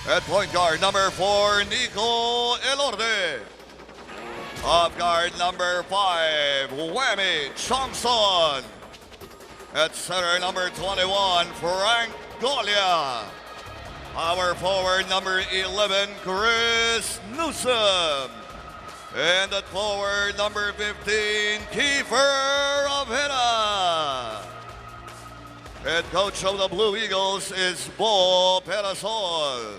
At point guard, number 4, Nico Elorde. Off guard, number 5, Whammy Johnson. At center, number 21, Frank Golia. Power forward, number 11, Chris Newsome. And at forward, number 15, Kiefer Ravena. Head coach of the Blue Eagles is Bo Perasol.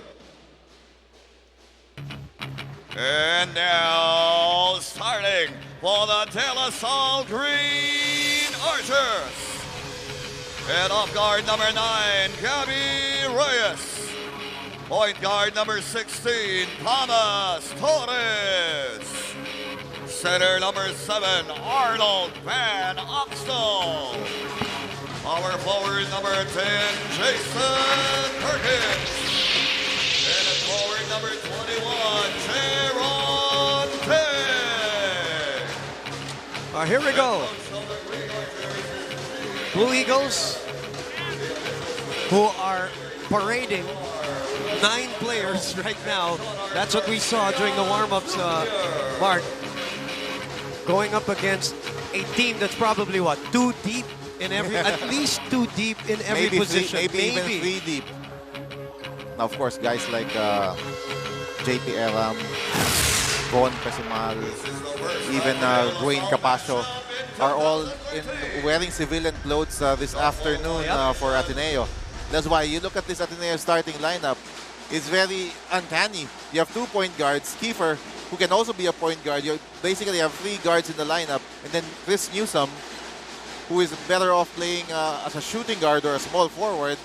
And now, starting for the De La Salle Green Archers. And off guard, number 9, Gabby Reyes. Point guard, number 16, Thomas Torres. Center, number 7, Arnold Van Oxtel. Power forward, number 10, Jason Perkins. And at forward, number 21, Jaron Teng. Here we go. Blue Eagles, who are parading 9 players right now. That's what we saw during the warm-ups, Mark. Going up against a team that's probably, what, 2 deep in every, at least 2 deep in every position. Maybe even 3 deep. Now, of course, guys like JP Eram, Gon Pesimal, even Dwayne Capacio are all wearing civilian clothes this afternoon for Ateneo. That's why you look at this Ateneo starting lineup, it's very uncanny. You have 2 point guards, Kiefer, who can also be a point guard. You basically have 3 guards in the lineup, and then Chris Newsome, who is better off playing as a shooting guard or a small forward,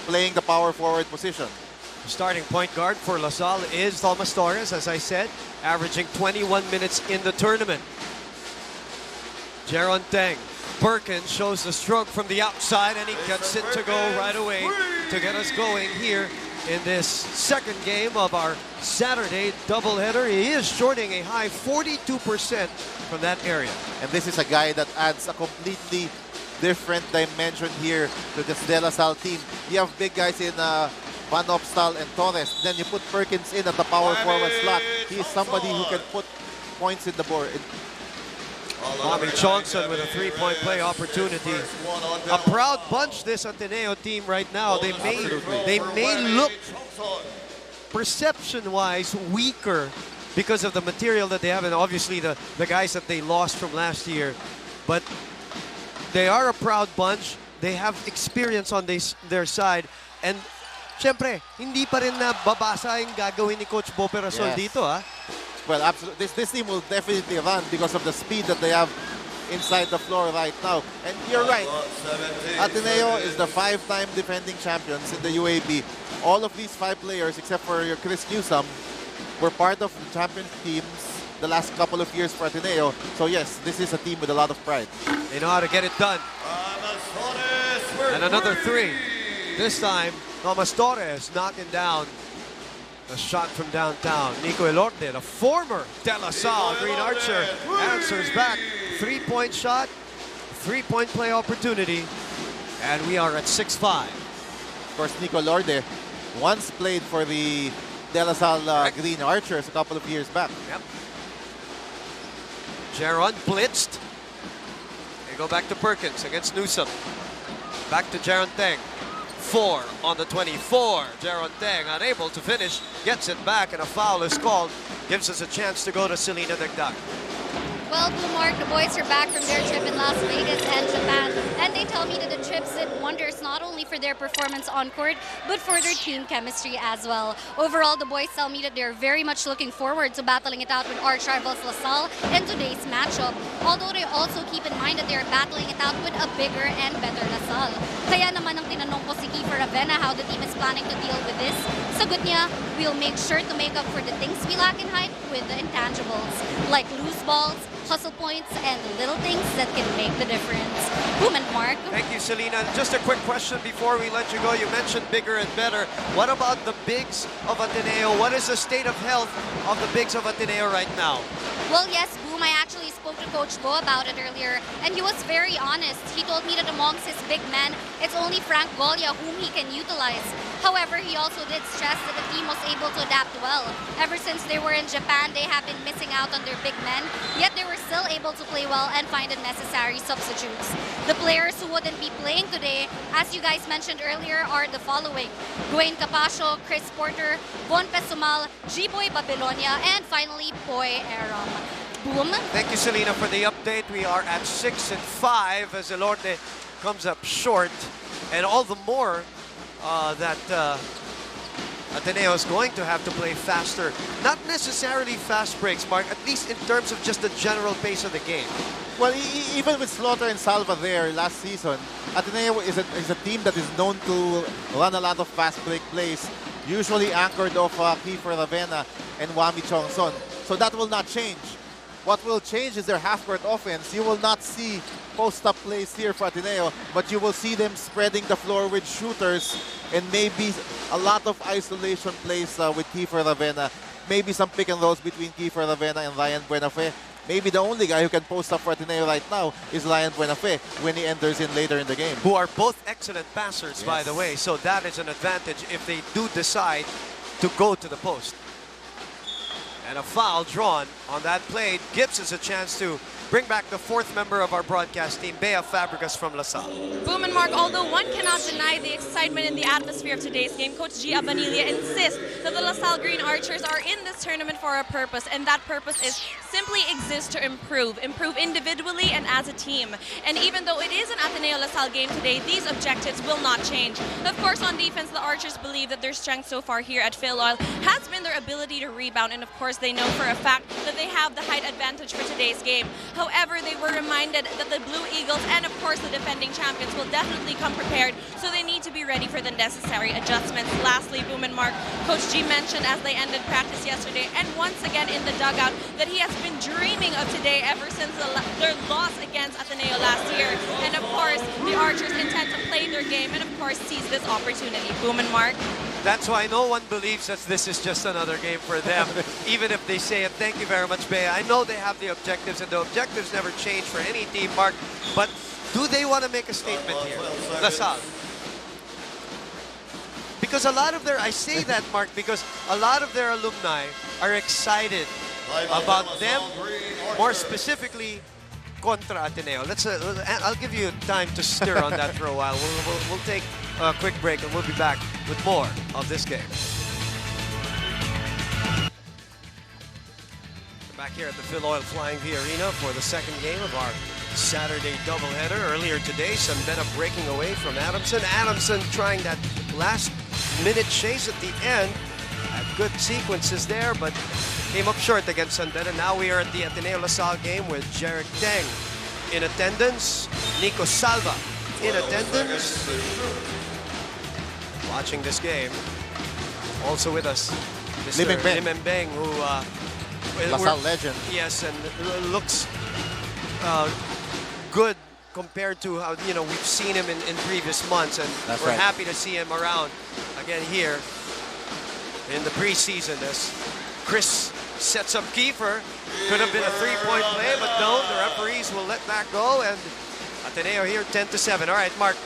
playing the power forward position. Starting point guard for La Salle is Thomas Torres, as I said, averaging 21 minutes in the tournament. Jaron Teng. Perkins shows the stroke from the outside, and he gets it to go right away to get us going here in this second game of our Saturday doubleheader. He is shorting a high 42% from that area. And this is a guy that adds a completely different dimension here to this De La Salle team. You have big guys in Van Opstal and Torres. Then you put Perkins in at the power forward slot. He is somebody who can put points in the board. Bobby Johnson with a 3-point play opportunity. A proud bunch, this Ateneo team right now. They may look perception-wise weaker because of the material that they have, and obviously the guys that they lost from last year. But they are a proud bunch. They have experience on their side. And syempre, hindi pa rin nababasa yung gagawin ni Coach Bo Perasol dito, ha? Well, absolutely. This team will definitely run because of the speed that they have inside the floor right now. And you're right. Ateneo is the 5-time defending champions in the UAB. All of these 5 players, except for your Chris Newsome, were part of the champion teams the last couple of years for Ateneo. So yes, this is a team with a lot of pride. They know how to get it done. And another 3. This time, Thomas Torres knocking down a shot from downtown. Nico Elorde, the former De La Salle Green Archer, answers back. 3-point shot, 3-point play opportunity, and we are at 6-5. Of course, Nico Elorde once played for the De La Salle Green Archers a couple of years back. Yep. Jaron blitzed. They go back to Perkins against Newsome. Back to Jaron Teng. 4 on the 24. Jaron Teng unable to finish, gets it back, and a foul is called. Gives us a chance to go to Selena Dagdag. Well, Blue Mark, the boys are back from their trip in Las Vegas and Japan, and they tell me that the trips did wonders not only for their performance on court, but for their team chemistry as well. Overall, the boys tell me that they're very much looking forward to battling it out with arch rivals La Salle in today's matchup, although they also keep in mind that they're battling it out with a bigger and better La Salle. Kaya naman ang tinanong ko si Kiefer Ravena how the team is planning to deal with this. Sagot niya, we'll make sure to make up for the things we lack in height with the intangibles, like loose balls, hustle points, and little things that can make the difference. Boom and Mark. Thank you, Selena. Just a quick question before we let you go. You mentioned bigger and better. What about the bigs of Ateneo? What is the state of health of the bigs of Ateneo right now? Well, yes, Boom. Newsome, I actually spoke to Coach Bo about it earlier, and he was very honest. He told me that amongst his big men, it's only Frank Golia whom he can utilize. However, he also did stress that the team was able to adapt well. Ever since they were in Japan, they have been missing out on their big men, yet they were still able to play well and find the necessary substitutes. The players who wouldn't be playing today, as you guys mentioned earlier, are the following: Dwayne Capascio, Chris Porter, Von Pesumal, G-Boy Babylonia, and finally, Poy Aram. Boom. Thank you, Selena, for the update. We are at 6-5 as Elorte comes up short, and all the more that Ateneo is going to have to play faster. Not necessarily fast breaks, Mark, at least in terms of just the general pace of the game. Well, even with Slaughter and Salva there last season, Ateneo is a team that is known to run a lot of fast break plays, usually anchored off Kiefer Ravena and Wami Chongson. So that will not change. What will change is their half-court offense. You will not see post-up plays here for Ateneo, but you will see them spreading the floor with shooters and maybe a lot of isolation plays with Kiefer Ravena. Maybe some pick and rolls between Kiefer Ravena and Ryan Buenafe. Maybe the only guy who can post up for Ateneo right now is Ryan Buenafe when he enters in later in the game. Who are both excellent passers, Yes. by the way, so that is an advantage if they do decide to go to the post. And a foul drawn on that play gives us a chance to bring back the fourth member of our broadcast team, Bea Fabregas from LaSalle. Boom and Mark, although one cannot deny the excitement in the atmosphere of today's game, Coach G. Abanilla insists that the LaSalle Green Archers are in this tournament for a purpose, and that purpose is simply exist to improve individually and as a team. And even though it is an Ateneo LaSalle game today, these objectives will not change. Of course, on defense, the Archers believe that their strength so far here at Phil Oil has been their ability to rebound, and of course, they know for a fact that they have the height advantage for today's game. However, they were reminded that the Blue Eagles and, of course, the defending champions will definitely come prepared, so they need to be ready for the necessary adjustments. Lastly, Boom and Mark, Coach G mentioned as they ended practice yesterday and once again in the dugout that he has been dreaming of today ever since their loss against Ateneo last year. And, of course, the Archers intend to play their game and, of course, seize this opportunity. Boom and Mark. That's why no one believes that this is just another game for them, even if they say it. Thank you very much, Bea. I know they have the objectives, and the objectives never change for any team, Mark. But do they want to make a statement here? LaSalle. Because a lot of their, I say that, Mark, because a lot of their alumni are excited about them, more specifically, contra Ateneo. I'll give you time to stir on that for a while. We'll take a quick break and we'll be back with more of this game. We're back here at the Phil Oil Flying V Arena for the second game of our Saturday doubleheader. Earlier today, Sandena breaking away from Adamson. Adamson trying that last-minute chase at the end. Had good sequences there, but came up short against Sandena. Now we are at the Ateneo LaSalle game with Jarek Teng in attendance. Nico Salva in attendance. Watching this game. Also with us, Mr. Lim Beng, who LaSalle legend. Yes, and looks good compared to how we've seen him in previous months, and That's we're right. happy to see him around again here in the preseason as Chris sets up Kiefer. Could have been a three-point play, but no, the referees will let that go, and Ateneo here 10-7. All right, Mark,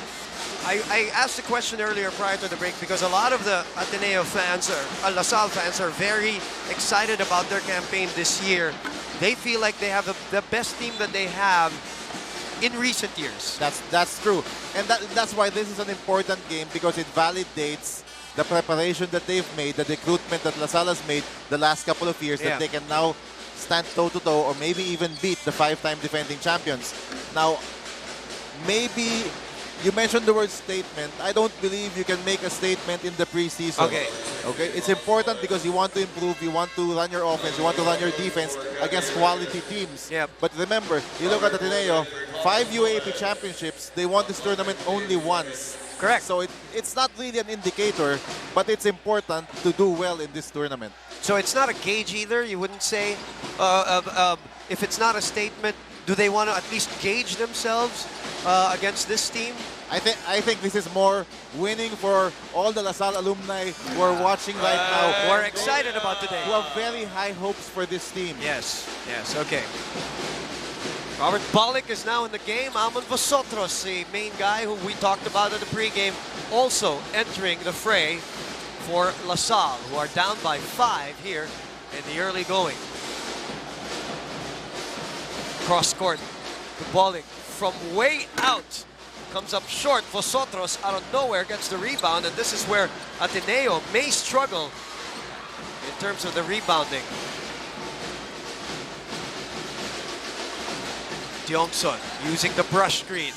I asked the question earlier prior to the break because a lot of the Ateneo fans, or LaSalle fans, are very excited about their campaign this year. They feel like they have the best team that they have in recent years. That's true. And that's why this is an important game, because it validates the preparation that they've made, the recruitment that LaSalle has made the last couple of years, that they can now stand toe-to-toe or maybe even beat the five-time defending champions. Now, maybe you mentioned the word statement. I don't believe you can make a statement in the preseason. Okay. It's important because you want to improve, you want to run your offense, you want to run your defense against quality teams. Yep. But remember, you look at Ateneo, 5 UAAP championships, they won this tournament only once. Correct. So it's not really an indicator, but it's important to do well in this tournament. So it's not a gauge either. You wouldn't say, if it's not a statement, do they want to at least gauge themselves against this team? I think this is more winning for all the LaSalle alumni who are watching right now. We're excited about today. Who have very high hopes for this team. Yes, okay. Robert Bolick is now in the game. Amon Vosotros, the main guy who we talked about in the pregame, also entering the fray for LaSalle, who are down by 5 here in the early going. Cross court to Bolick from way out. Comes up short. Vosotros out of nowhere gets the rebound, and this is where Ateneo may struggle in terms of the rebounding. Newsome using the brush screen.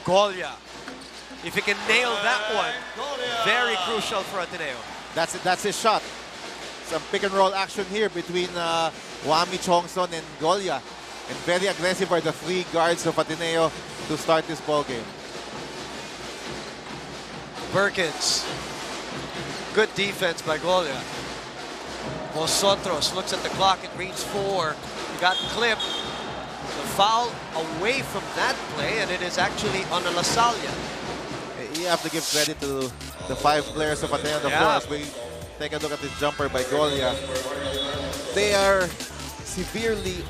Golia, if he can nail that one, very crucial for Ateneo. That's his shot. Some pick and roll action here between Wami Chongson and Golia. And very aggressive are the 3 guards of Ateneo to start this ball game. Perkins, good defense by Golia. Vosotros looks at the clock, it reads 4. He got clipped. The foul away from that play, and it is actually on a LaSalle. You have to give credit to the 5 players of Ateneo on the floor as we take a look at this jumper by Golia. They are severely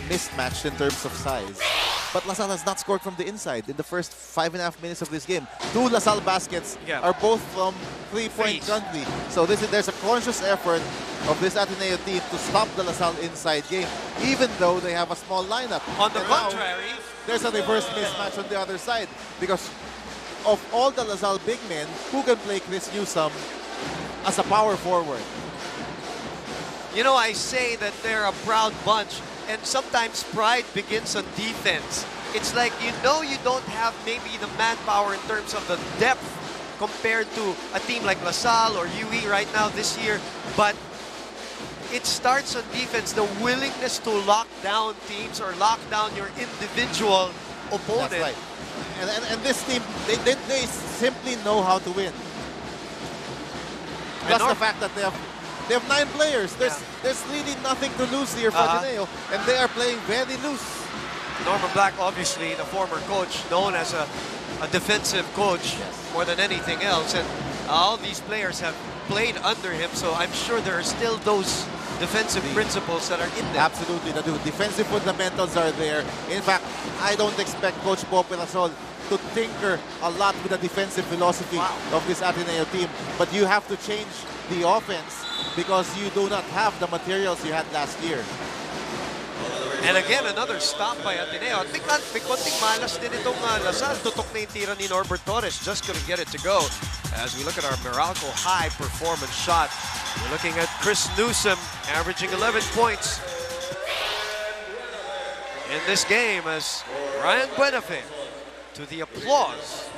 mismatched in terms of size. But LaSalle has not scored from the inside in the first 5.5 minutes of this game. 2 LaSalle baskets are both from 3-point country. So there's a conscious effort of this Ateneo team to stop the LaSalle inside game, even though they have a small lineup. On the contrary, there's a reverse mismatch on the other side because of all the LaSalle big men, who can play Chris Newsome as a power forward? You know, I say that they're a proud bunch, and sometimes pride begins on defense. It's like, you know, you don't have maybe the manpower in terms of the depth compared to a team like LaSalle or UE right now this year, but it starts on defense, the willingness to lock down teams or lock down your individual opponent. That's right. And this team, they simply know how to win. Plus the fact that they have 9 players. There's really nothing to lose here for Ateneo, and they are playing very loose. Norman Black, obviously the former coach, known as a defensive coach more than anything else, and all these players have played under him, so I'm sure there are still those defensive principles that are in there. Absolutely, the defensive fundamentals are there. In fact, I don't expect Coach Bob Pelasol to tinker a lot with the defensive philosophy of this Ateneo team, but you have to change the offense because you do not have the materials you had last year. And again, another stop by Ateneo. At may konting malas din itong LaSalle. Tutok na yung tira ni Norbert Torres. Just couldn't get it to go. As we look at our Meralco high performance shot, we're looking at Chris Newsome averaging 11 points in this game as Ryan Buenafe, to the applause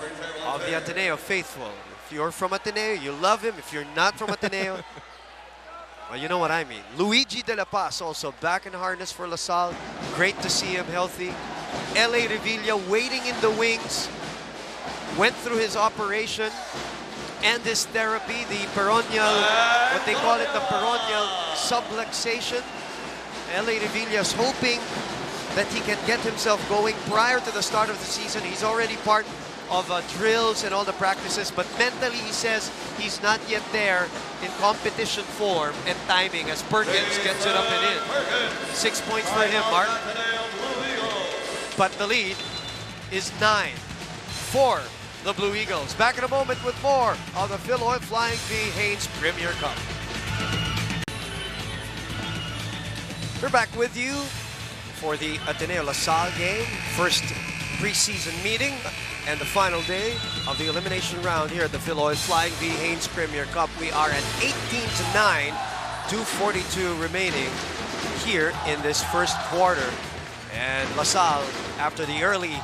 of the Ateneo faithful. If you're from Ateneo, you love him. If you're not from Ateneo, well, you know what I mean. Luigi De La Paz also back in harness for LaSalle. Great to see him healthy. L.A. Revilla waiting in the wings. Went through his operation and his therapy, the peroneal, what they call it, the peroneal subluxation. L.A. Revilla is hoping that he can get himself going prior to the start of the season. He's already part of drills and all the practices, but mentally he says he's not yet there in competition form and timing as Perkins gets it up and in. 6 points for him, Mark. But the lead is 9 for the Blue Eagles. Back in a moment with more of the Phil Oil Flying V Haynes Premier Cup. We're back with you for the Ateneo LaSalle game. First preseason meeting and the final day of the elimination round here at the Phil Oil Flying V Haynes Premier Cup. We are at 18-9, 2:42 remaining here in this first quarter. And LaSalle, after the early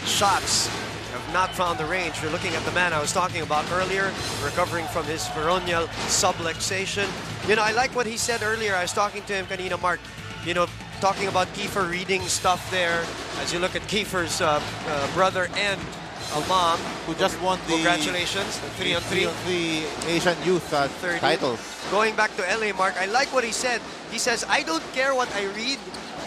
shots, have not found the range. We're looking at the man I was talking about earlier, recovering from his peroneal subluxation. You know, I like what he said earlier. I was talking to him kanina, Mark, you know, talking about Kiefer reading stuff there. As you look at Kiefer's brother and mom, who just won the congratulations, 3-on-3 Asian Youth titles. Going back to LA, Mark, I like what he said. He says, I don't care what I read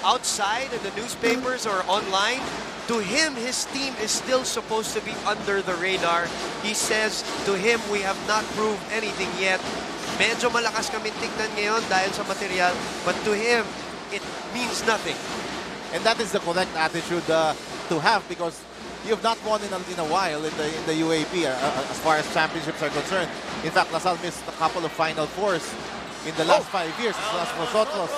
outside in the newspapers or online. to him, his team is still supposed to be under the radar. He says, to him, we have not proved anything yet. Medyo malakas kami tignan ngayon dahil sa material, but to him, it means nothing. And that is the correct attitude to have, because you have not won in a while in the UAP as far as championships are concerned. In fact, LaSalle missed a couple of Final Fours in the last 5 years as Vosotros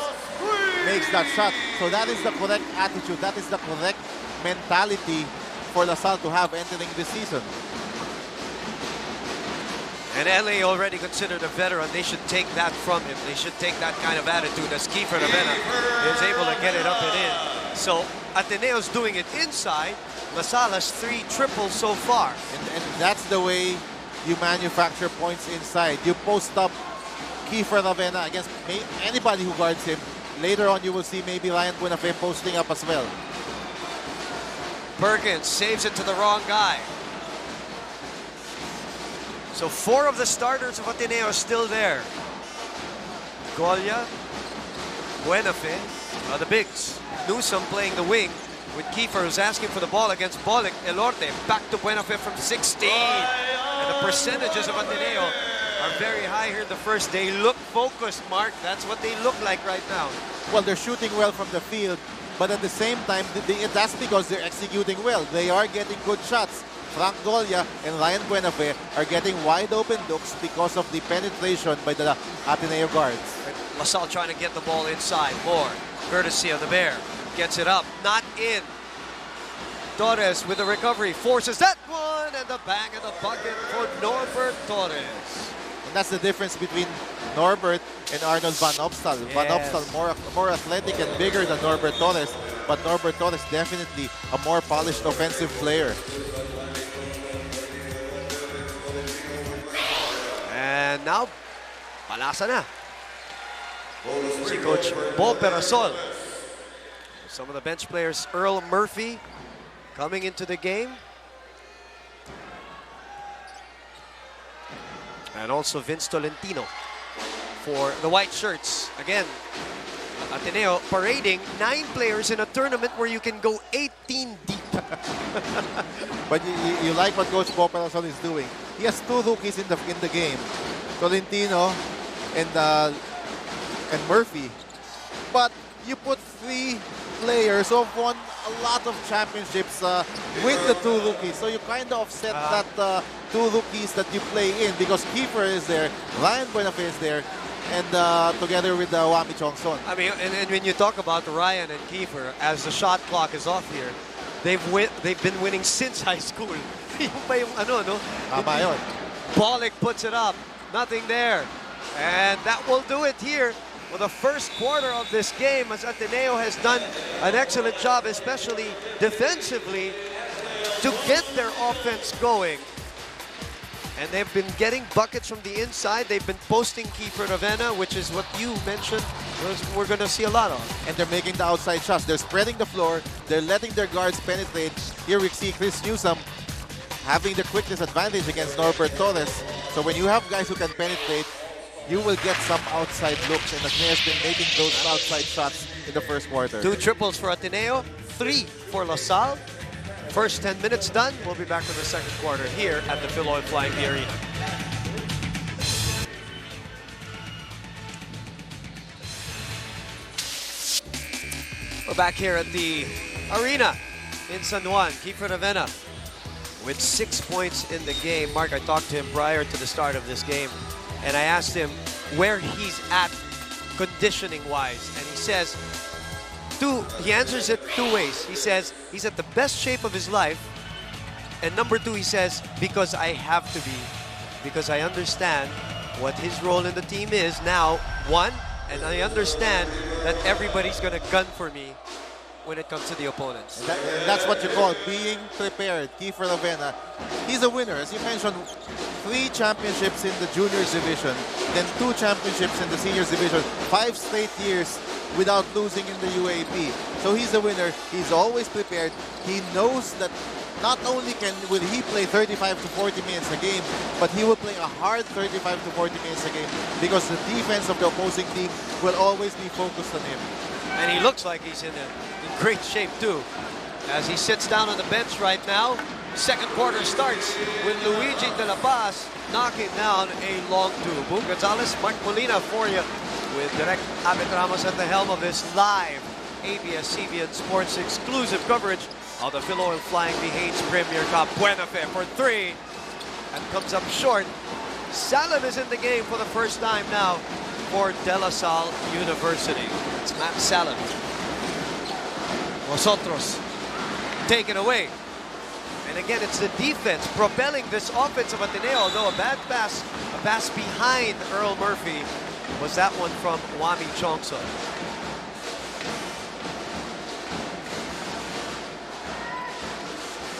makes that shot. So that is the correct attitude. That is the correct mentality for LaSalle to have entering this season. And LA already considered a veteran. They should take that from him. They should take that kind of attitude as Kiefer Ravena is able to get it up and in. So Ateneo's doing it inside. LaSalle has 3 triples so far. And that's the way you manufacture points inside. You post up Kiefer Ravena against anybody who guards him. Later on, you will see maybe Ryan Buenafe posting up as well. Perkins saves it to the wrong guy. So 4 of the starters of Ateneo are still there. Golia, Buenafe, the bigs. Newsome playing the wing with Kiefer, who's asking for the ball against Bolick. Elorte back to Buenafe from 16. And the percentages of Ateneo are very high here in the first. They look focused, Mark. That's what they look like right now. Well, they're shooting well from the field, but at the same time, that's because they're executing well. They are getting good shots. Frank Golia and Ryan Buenafe are getting wide open looks because of the penetration by the Ateneo guards. LaSalle trying to get the ball inside. More courtesy of the Bear. Gets it up, not in. Torres with the recovery, forces that one, and the bang of the bucket for Norbert Torres. And that's the difference between Norbert and Arnold Van Opstal. Van Opstal more athletic and bigger than Norbert Torres, but Norbert Torres definitely a more polished offensive player. And now, palasa na. Si Coach Bo Perasol. Some of the bench players, Earl Murphy, coming into the game. And also Vince Tolentino for the white shirts. Again, Ateneo parading 9 players in a tournament where you can go 18 deep. But you like what Coach Bo Perasol is doing. He has 2 rookies in the game, Tolentino and Murphy. But you put 3 players who have won a lot of championships with the 2 rookies. So you kind of offset that 2 rookies that you play in, because Kiefer is there, Ryan Buenafe is there, and together with Wami Chongson. I mean, and when you talk about Ryan and Kiefer, as the shot clock is off here, they've been winning since high school. Yung pa yung ano, no? Tama yun. Bolick puts it up, nothing there. And that will do it here for the first quarter of this game, as Ateneo has done an excellent job, especially defensively, to get their offense going. And they've been getting buckets from the inside. They've been posting Kiefer Ravena, which is what you mentioned we're going to see a lot of. And they're making the outside shots. They're spreading the floor. They're letting their guards penetrate. Here we see Chris Newsome having the quickness advantage against Norbert Torres. So when you have guys who can penetrate, you will get some outside looks, and Ateneo has been making those outside shots in the first quarter. 2 triples for Ateneo, 3 for LaSalle. First 10 minutes done. We'll be back for the second quarter here at the Philoil Flying V Arena. We're back here at the arena in San Juan. Kiefer Ravena with 6 points in the game. Mark, I talked to him prior to the start of this game, and I asked him where he's at conditioning-wise, and he says, he answers it 2 ways. He says he's at the best shape of his life, and number 2, he says, because I have to be, because I understand what his role in the team is now, 1, and I understand that everybody's gonna gun for me when it comes to the opponents. And that's what you call being prepared. Kiefer Ravena, he's a winner. As you mentioned, 3 championships in the juniors division, then 2 championships in the seniors division, 5 straight years without losing in the UAP. So he's a winner. He's always prepared. He knows that not only will he play 35 to 40 minutes a game, but he will play a hard 35 to 40 minutes a game, because the defense of the opposing team will always be focused on him. And he looks like he's in great shape too. as he sits down on the bench right now. Second quarter starts with Luigi De La Paz knocking down a long two. Boom Gonzalez, Mark Molina for you with Direct Abet Ramos at the helm of this live ABS-CBN Sports exclusive coverage of the Phil Oil Flying the Haynes Premier Cup. Buena Fe for three and comes up short. Salle is in the game for the first time now for De La Salle University. It's Matt Salle. Vosotros take it away. And again, it's the defense propelling this offense of Ateneo, although a pass behind Earl Murphy was that one from Wami Chongso.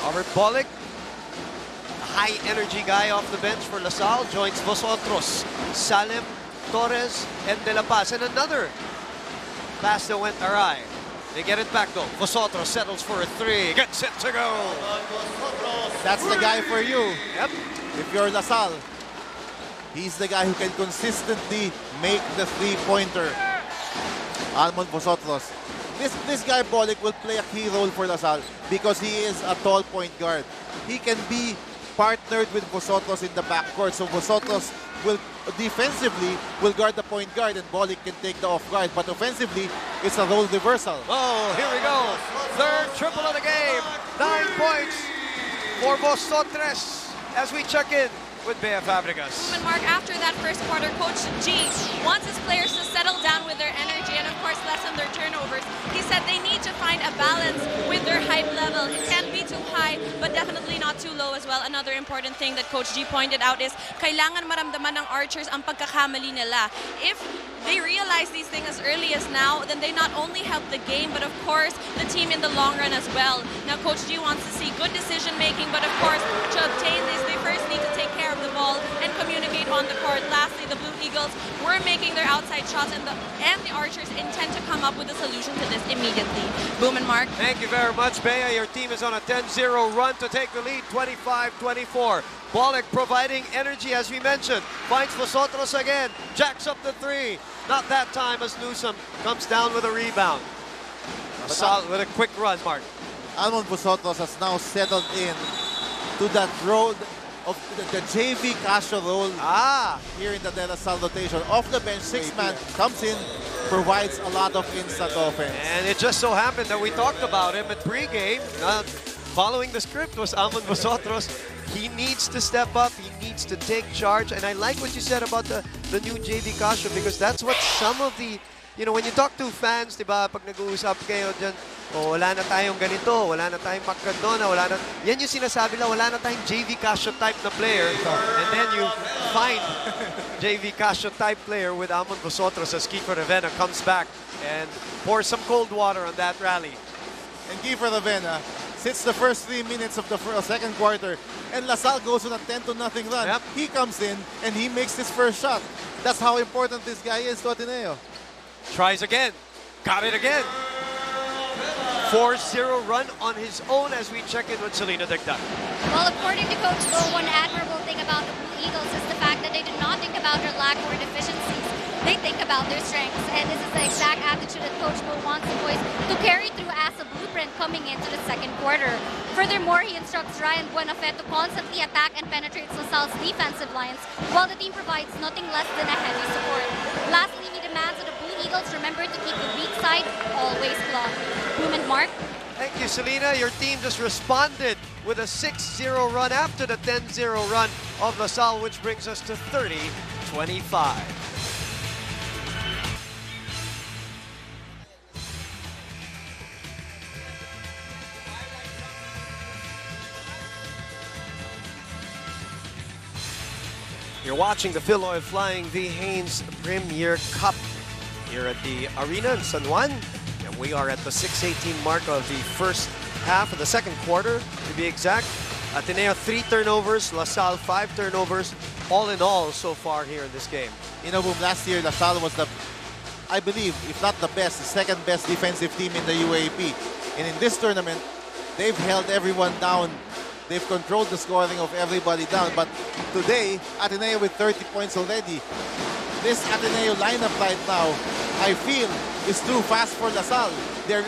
Robert Bolick, a high energy guy off the bench for La Salle, joins Vosotros, Salem, Torres, and De La Paz. And another pass that went awry. They get it back though. Vosotros settles for a three, gets it to go. That's the guy for you. Yep. If you're La Salle, he's the guy who can consistently make the three-pointer. Almond Vosotros. This guy, Bolick, will play a key role for La Salle because he is a tall point guard. He can be partnered with Vosotros in the backcourt. So Vosotros will defensively will guard the point guard and Bolick can take the off guard. But offensively, it's a role reversal. Oh, here we go. Third triple of the game. 9 points for Vosotros as we check in with Bea Fabregas. And Mark, after that first quarter, Coach G wants his players to settle down with their energy and, of course, lessen their turnovers. He said they need to find a balance with their hype level. It can't be too high, but definitely not too low as well. Another important thing that Coach G pointed out is kailangan maramdaman ng Archers ang pagkakamali nila. If they realize these things as early as now, then they not only help the game, but of course, the team in the long run as well. Now, Coach G wants to see good decision-making, but of course, to obtain this, they first need to take care of the ball and communicate on the court. Lastly, the Blue Eagles were making their outside shots, and the Archers intend to come up with a solution to this immediately. Boom and Mark. Thank you very much, Bea. Your team is on a 10-0 run to take the lead, 25-24. Bolick providing energy, as we mentioned. Finds Vosotros again. Jacks up the three. Not that time as Newsome comes down with a rebound. Solid with a quick run, Mark. Almond Vosotros has now settled in to that road of the JV Casio role here in the De La Salle rotation. Off the bench, six-man comes in, provides a lot of instant offense. And it just so happened that we talked about him at pregame. Following the script was Almond Vosotros. He needs to step up. He needs to take charge. And I like what you said about the new JV Casio because that's what some of the, you know, when you talk to fans, diba, pag nag-uusap kayo dyan, oh, wala na tayong ganito, wala na tayong Macardona, wala na, yan yung sinasabi lang, wala na tayong JV Casio type na player. And then you find JV Casio type player with Almond Vosotros as Kiefer Ravena comes back and pours some cold water on that rally. And Kiefer Ravena sits the first 3 minutes of the second quarter, and La Salle goes on a 10-0 run. Yep. He comes in and he makes his first shot. That's how important this guy is to Ateneo. Tries again. Got it again. 4-0 run on his own as we check in with Selena Degdeg. Well, according to Coach Bo, one admirable thing about the Blue Eagles is the fact that they do not think about their lack or deficiencies. They think about their strengths, and this is the exact attitude that Coach Bo wants the boys to carry through as a blueprint coming into the second quarter. Furthermore, he instructs Ryan Buenafé to constantly attack and penetrate LaSalle's defensive lines, while the team provides nothing less than a heavy support. Lastly, he demands that the Blue Eagles remember to keep the weak side always plugged. Boom and Mark. Thank you, Selena. Your team just responded with a 6-0 run after the 10-0 run of LaSalle, which brings us to 30-25. You're watching the Phil Oil Flying the Haynes Premier Cup here at the arena in San Juan. And we are at the 6:18 mark of the first half of the second quarter, to be exact. Ateneo 3 turnovers, LaSalle 5 turnovers, all in all so far here in this game. You know, Boom, last year LaSalle was the, I believe, if not the best, the second best defensive team in the UAP. And in this tournament, they've held everyone down. They've controlled the scoring of everybody down. But today, Ateneo with 30 points already. This Ateneo lineup right now, I feel, is too fast for LaSalle. They're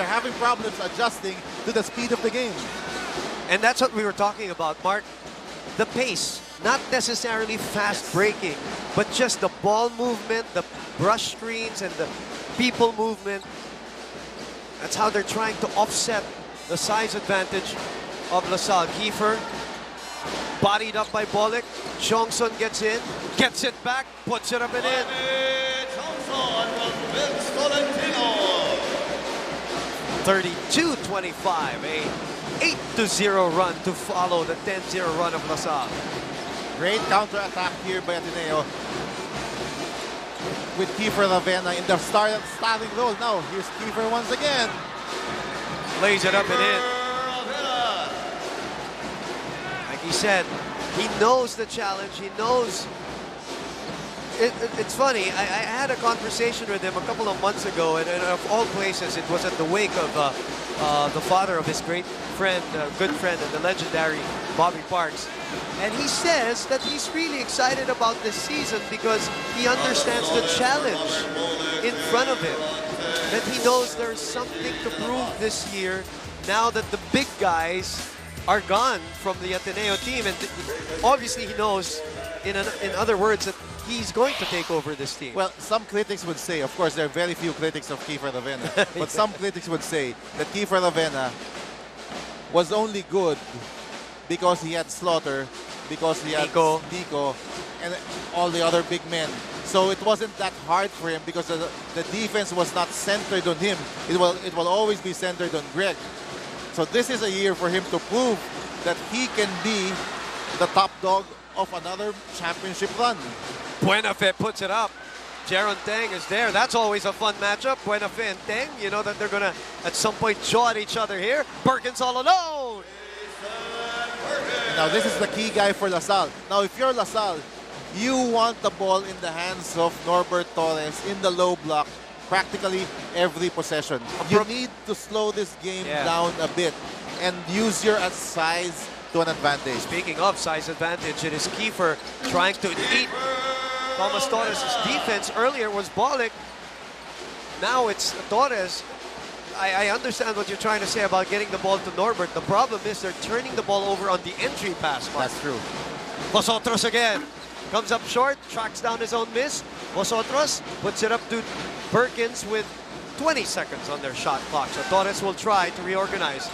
having problems adjusting to the speed of the game. And that's what we were talking about, Mark. The pace, not necessarily fast breaking, but just the ball movement, the brush screens, and the people movement. That's how they're trying to offset the size advantage of LaSalle. Kiefer, bodied up by Bolick. Johnson gets in, gets it back, puts it up and in. 32-25, a 8-0 run to follow the 10-0 run of LaSalle. Great counter-attack here by Ateneo. With Kiefer Ravena in the starting role. Now, here's Kiefer once again. Lays it up and in. Like he said, he knows the challenge. He knows. It's funny. I had a conversation with him a couple of months ago, and of all places, it was at the wake of the father of his great friend, good friend, and the legendary Bobby Parks. And he says that he's really excited about this season because he understands the challenge in front of him. That he knows there's something to prove this year now that the big guys are gone from the Ateneo team. And obviously he knows, in other words, that he's going to take over this team. Well, some critics would say, of course, there are very few critics of Kiefer Ravena, but some critics would say that Kiefer Ravena was only good because he had Slaughter, because he had Nico, and all the other big men. So it wasn't that hard for him because the defense was not centered on him. It will always be centered on Greg. So this is a year for him to prove that he can be the top dog of another championship run. Buenafe puts it up. Jaron Teng is there. That's always a fun matchup. Buenafe and Teng, you know that they're going to at some point jaw at each other here. Perkins all alone. Now this is the key guy for LaSalle. Now if you're LaSalle, you want the ball in the hands of Norbert Torres in the low block practically every possession. You need to slow this game down a bit and use your size to an advantage. Speaking of size advantage, it is Kiefer trying to eat Thomas Torres' defense. Earlier was Bolick. Now it's Torres. I understand what you're trying to say about getting the ball to Norbert. The problem is they're turning the ball over on the entry pass. Mark. That's true. Vosotros again. Comes up short, tracks down his own miss. Vosotros puts it up to Perkins with 20 seconds on their shot clock. So Torres will try to reorganize.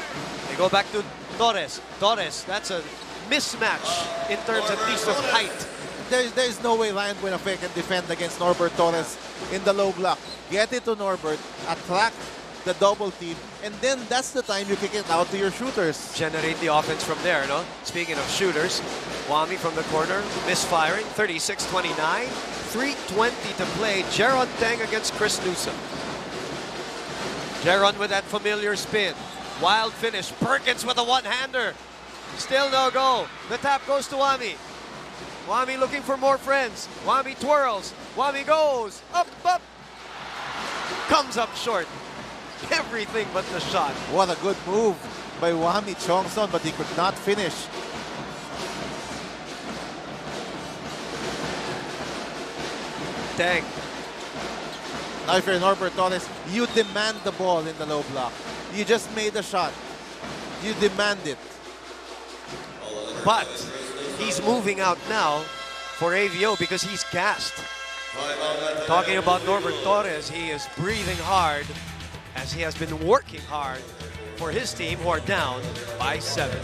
They go back to Torres. Torres, that's a mismatch in terms at least of height. There's no way Ryan Buenafe can defend against Norbert Torres in the low block. Get it to Norbert, attract the double team, and then that's the time you kick it out to your shooters. Generate the offense from there, no? Speaking of shooters, Wami from the corner, misfiring, 36-29, 3:20 to play. Jaron Teng against Chris Newsome. Jaron with that familiar spin. Wild finish. Perkins with a one-hander. Still no go. The tap goes to Wami. Wami looking for more friends. Wami twirls. Wami goes. Up, up. Comes up short. Everything but the shot. What a good move by Wami Chongson, but he could not finish. Teng. Now if you're Norbert Torres, you demand the ball in the low block. You just made a shot. You demand it. But he's moving out now for AVO because he's gassed. Talking about Norbert Torres, he is breathing hard as he has been working hard for his team, who are down by 7.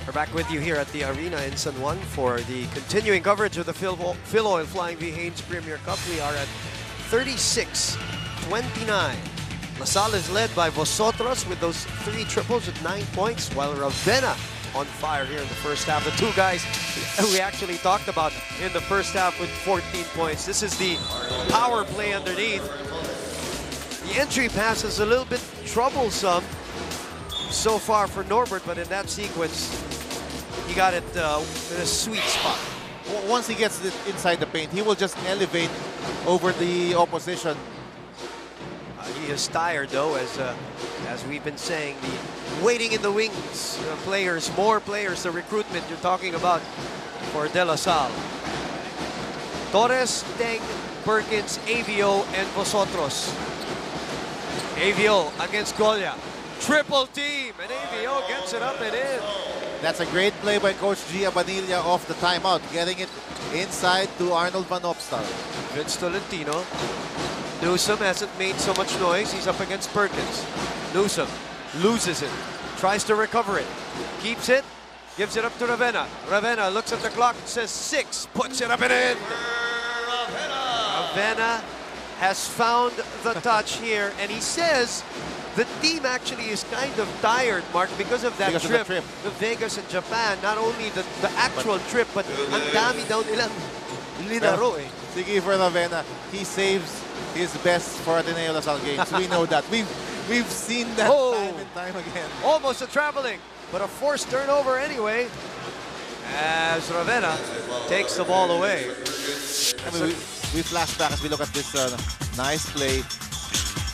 We're back with you here at the arena in San Juan for the continuing coverage of the Phil Oil Flying V Haynes Premier Cup. We are at 36-29. LaSalle is led by Vosotros with those 3 triples with 9 points, while Ravena on fire here in the first half. The 2 guys we actually talked about in the first half with 14 points. This is the power play underneath. The entry pass is a little bit troublesome so far for Norbert, but in that sequence, he got it in a sweet spot. Once he gets it inside the paint, he will just elevate over the opposition. He is tired, though, as we've been saying, the waiting in the wings players, more players, the recruitment you're talking about for De La Salle. Torres, Teng, Perkins, Avio, and Vosotros. Avio against Golia. Triple team, and Avio gets it up and in. That's a great play by Coach Gia Banilla off the timeout, getting it inside to Arnold Van Opstal. Vince Tolentino. Newsome hasn't made so much noise. He's up against Perkins. Newsome loses it. Tries to recover it. Keeps it. Gives it up to Ravena. Ravena looks at the clock and says 6. Puts it up and in. Ravena has found the touch here. And he says the team actually is kind of tired, Mark, because of that Because of trip. the trip. To Vegas and Japan. Not only the actual trip, but ang dami daw nilang linaro eh. Sige for Ravena, he saves his best for Ateneo Lasal games. We know that. We've seen that time and time again. Almost a traveling, but a forced turnover anyway. As Ravena takes the ball away. I mean, we flash back as we look at this nice play.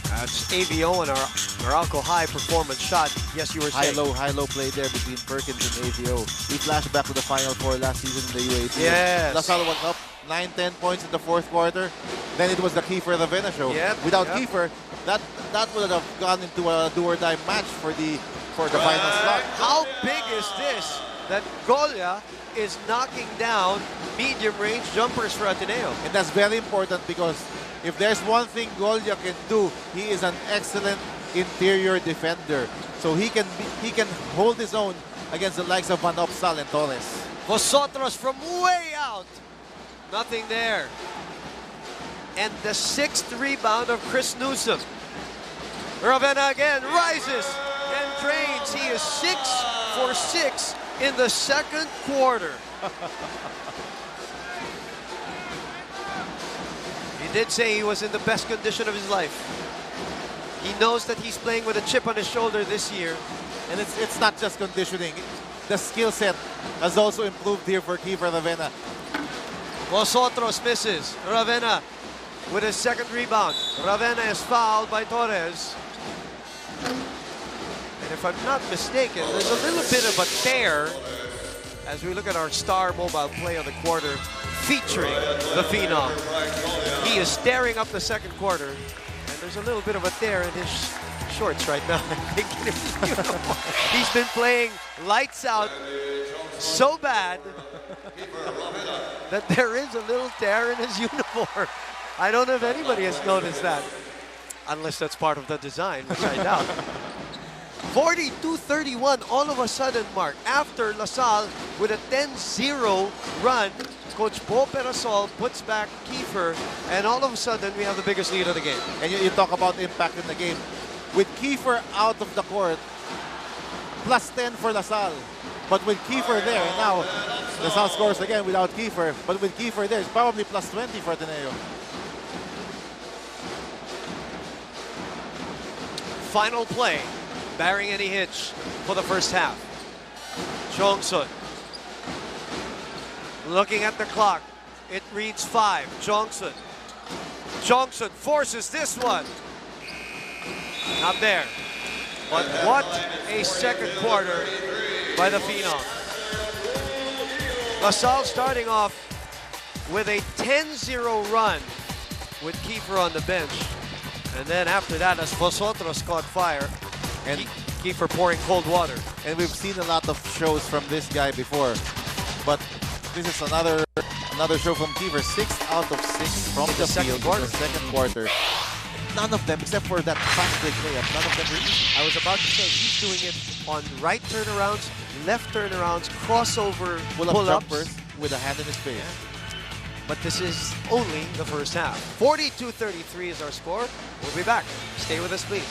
That's AVO and our Meralco high performance shot. Yes, you were saying. High-low play there between Perkins and AVO. We flash back to the Final Four last season in the UAP. Yes. Lasal was up 9-10 points in the fourth quarter. Then it was the Kiefer Ravena show. Yep, Without yep. Kiefer, that would have gone into a do-or-die match for the final slot. How big is this that Golia is knocking down medium-range jumpers for Ateneo? And that's very important because if there's one thing Golia can do, he is an excellent interior defender. So he can hold his own against the likes of Van Opstal and Torres. Vosotros from way out. Nothing there. And the 6th rebound of Chris Newsome. Ravena again rises and drains. He is 6 for 6 in the second quarter. He did say he was in the best condition of his life. He knows that he's playing with a chip on his shoulder this year. And it's not just conditioning. The skill set has also improved here for Kiefer Ravena. Vosotros misses. Ravena with his second rebound. Ravena is fouled by Torres. And if I'm not mistaken, there's a little bit of a tear as we look at our star mobile play of the quarter featuring the Phenom. He is staring up the second quarter, and there's a little bit of a tear in his shorts right now. I think he's been playing lights out so bad that there is a little tear in his uniform. I don't know if anybody has noticed that, unless that's part of the design, which I doubt. 42-31 all of a sudden, Mark, after LaSalle with a 10-0 run. Coach Bo Perasol puts back Kiefer, and all of a sudden we have the biggest lead of the game. And you talk about impact in the game. With Kiefer out of the court, plus 10 for LaSalle. But with Kiefer there, and now LaSalle scores again without Kiefer. But with Kiefer there, it's probably plus 20 for Ateneo. Final play, barring any hitch for the first half. Jongsun. Looking at the clock, it reads 5. Jongsun. Jongsun forces this one. Not there. But what a second quarter by the Phenom. LaSalle starting off with a 10-0 run with Kiefer on the bench. And then after that, as Vosotros caught fire, and Kiefer pouring cold water. And we've seen a lot of shows from this guy before. But this is another show from Kiefer. 6 out of 6 from the field in the second quarter. None of them, except for that fast break layup, none of them really. I was about to say, he's doing it on right turnarounds, left turnarounds, crossover Pull-up pull-ups. jumpers with a hand in his face. But this is only the first half. 42-33 is our score. We'll be back. Stay with us, please.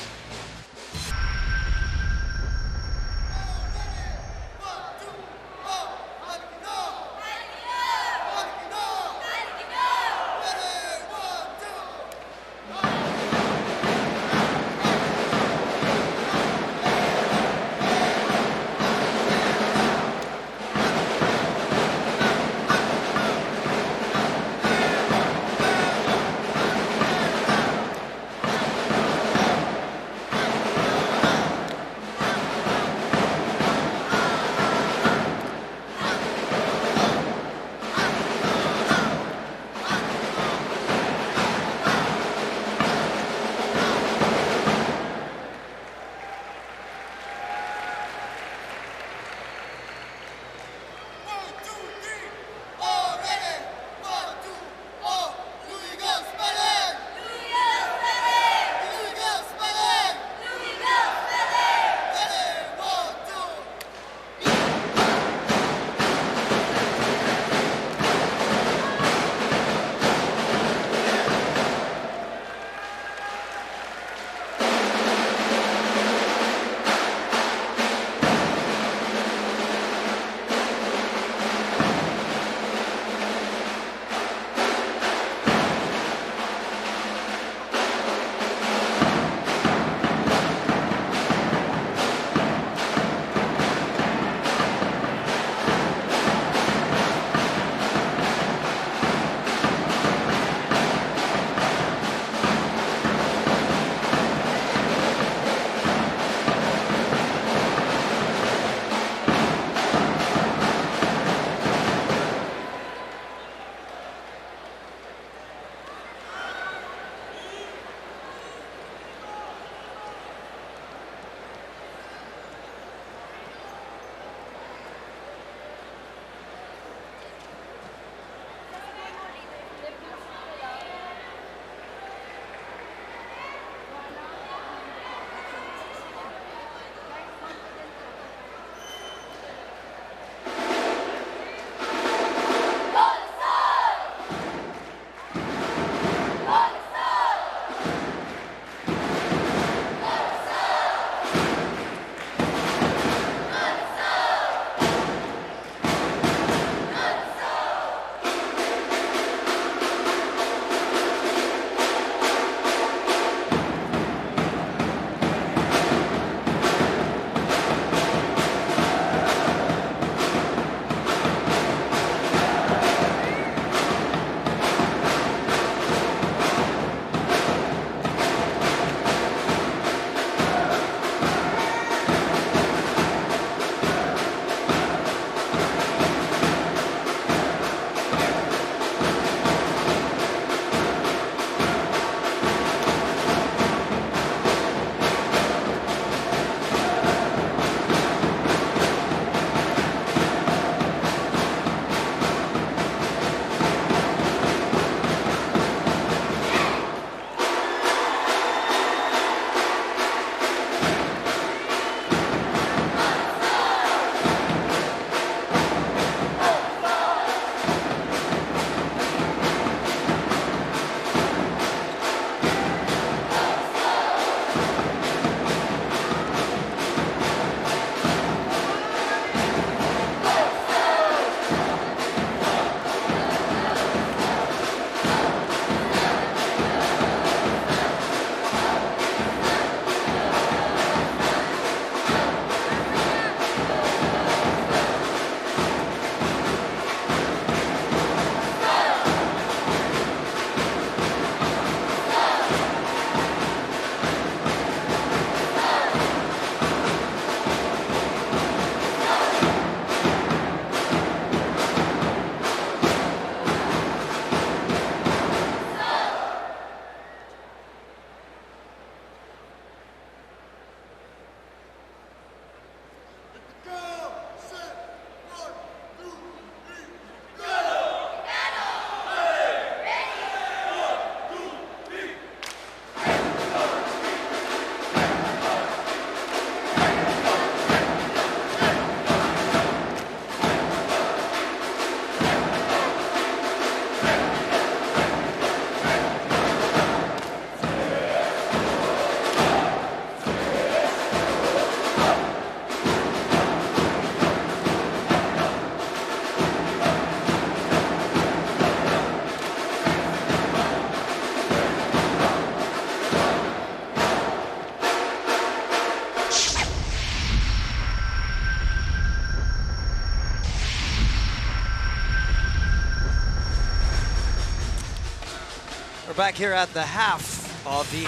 back here at the half of the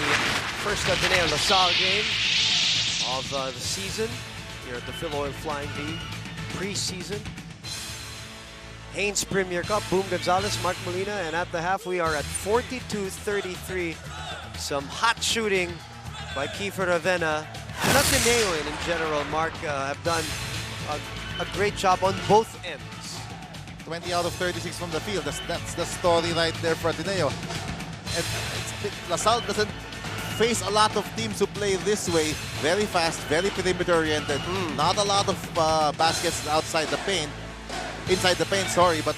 first Ateneo LaSalle game of the season here at the Phil Oil Flying V preseason. Haynes Premier Cup, Boom Gonzalez, Mark Molina, and at the half we are at 42-33. Some hot shooting by Kiefer Ravena. And Ateneo in general, Mark, have done a great job on both ends. 20 out of 36 from the field. That's the story right there for Ateneo. And LaSalle doesn't face a lot of teams who play this way. Very fast, very perimeter oriented. Not a lot of baskets outside the paint. Inside the paint, sorry, but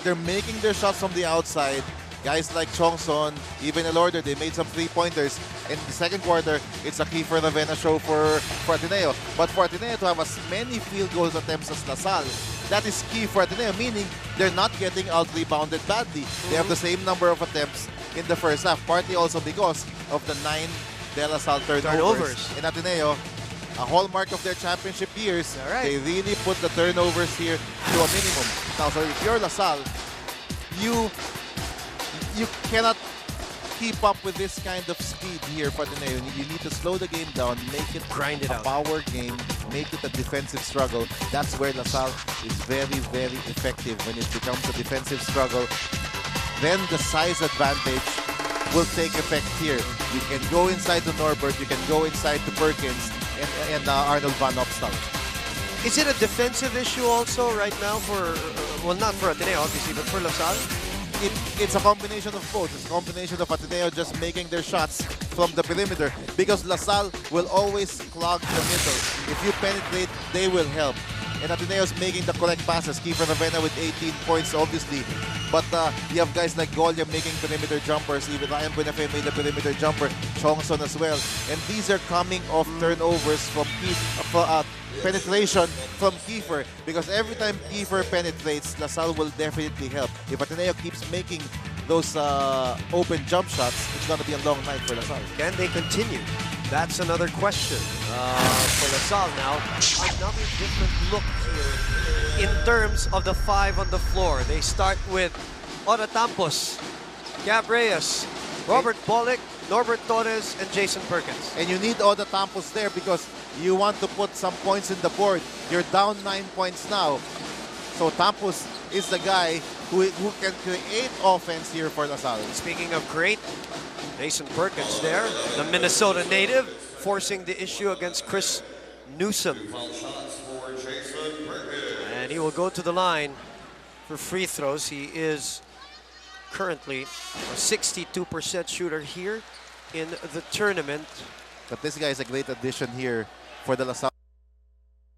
they're making their shots from the outside. Guys like Chongson, even Elorder, they made some three-pointers. In the second quarter, it's a Kiefer Ravena show for Ateneo. But for Ateneo to have as many field goals attempts as LaSalle, that is key for Ateneo, meaning they're not getting out-rebounded badly. They have the same number of attempts in the first half, partly also because of the 9 De La Salle turnovers. In Ateneo, a hallmark of their championship years, they really put the turnovers here to a minimum. Now, so if you're LaSalle, you cannot keep up with this kind of speed here for Ateneo. You need to slow the game down, make it grind it a out. Power game, make it a defensive struggle. That's where LaSalle is very, very effective when it becomes a defensive struggle. Then the size advantage will take effect here. You can go inside to Norbert, you can go inside to Perkins and Arnold Van Opstal. Is it a defensive issue also right now for, well, not for Ateneo obviously, but for LaSalle? It's a combination of both. It's a combination of Ateneo just making their shots from the perimeter, because LaSalle will always clog the middle. If you penetrate, they will help. And Ateneo's making the correct passes. Kiefer Ravena with 18 points, obviously. But you have guys like Golia making perimeter jumpers. Even Ryan Buenafe made a perimeter jumper. Chongson as well. And these are coming off turnovers from penetration from Kiefer. Because every time Kiefer penetrates, LaSalle will definitely help. If Ateneo keeps making those open jump shots, it's going to be a long night for LaSalle. Can they continue? That's another question for LaSalle now. Another different look here in terms of the 5 on the floor. They start with Ora Tampos, Gab Reyes, Robert Bolick, Norbert Torres, and Jason Perkins. And you need Oda Tampos there because you want to put some points in the board. You're down 9 points now. So Tampos is the guy who can create offense here for LaSalle. Speaking of great, Jason Perkins there, the Minnesota native, forcing the issue against Chris Newsome. And he will go to the line for free throws. He is currently a 62% shooter here in the tournament. But this guy is a great addition here for the LaSalle.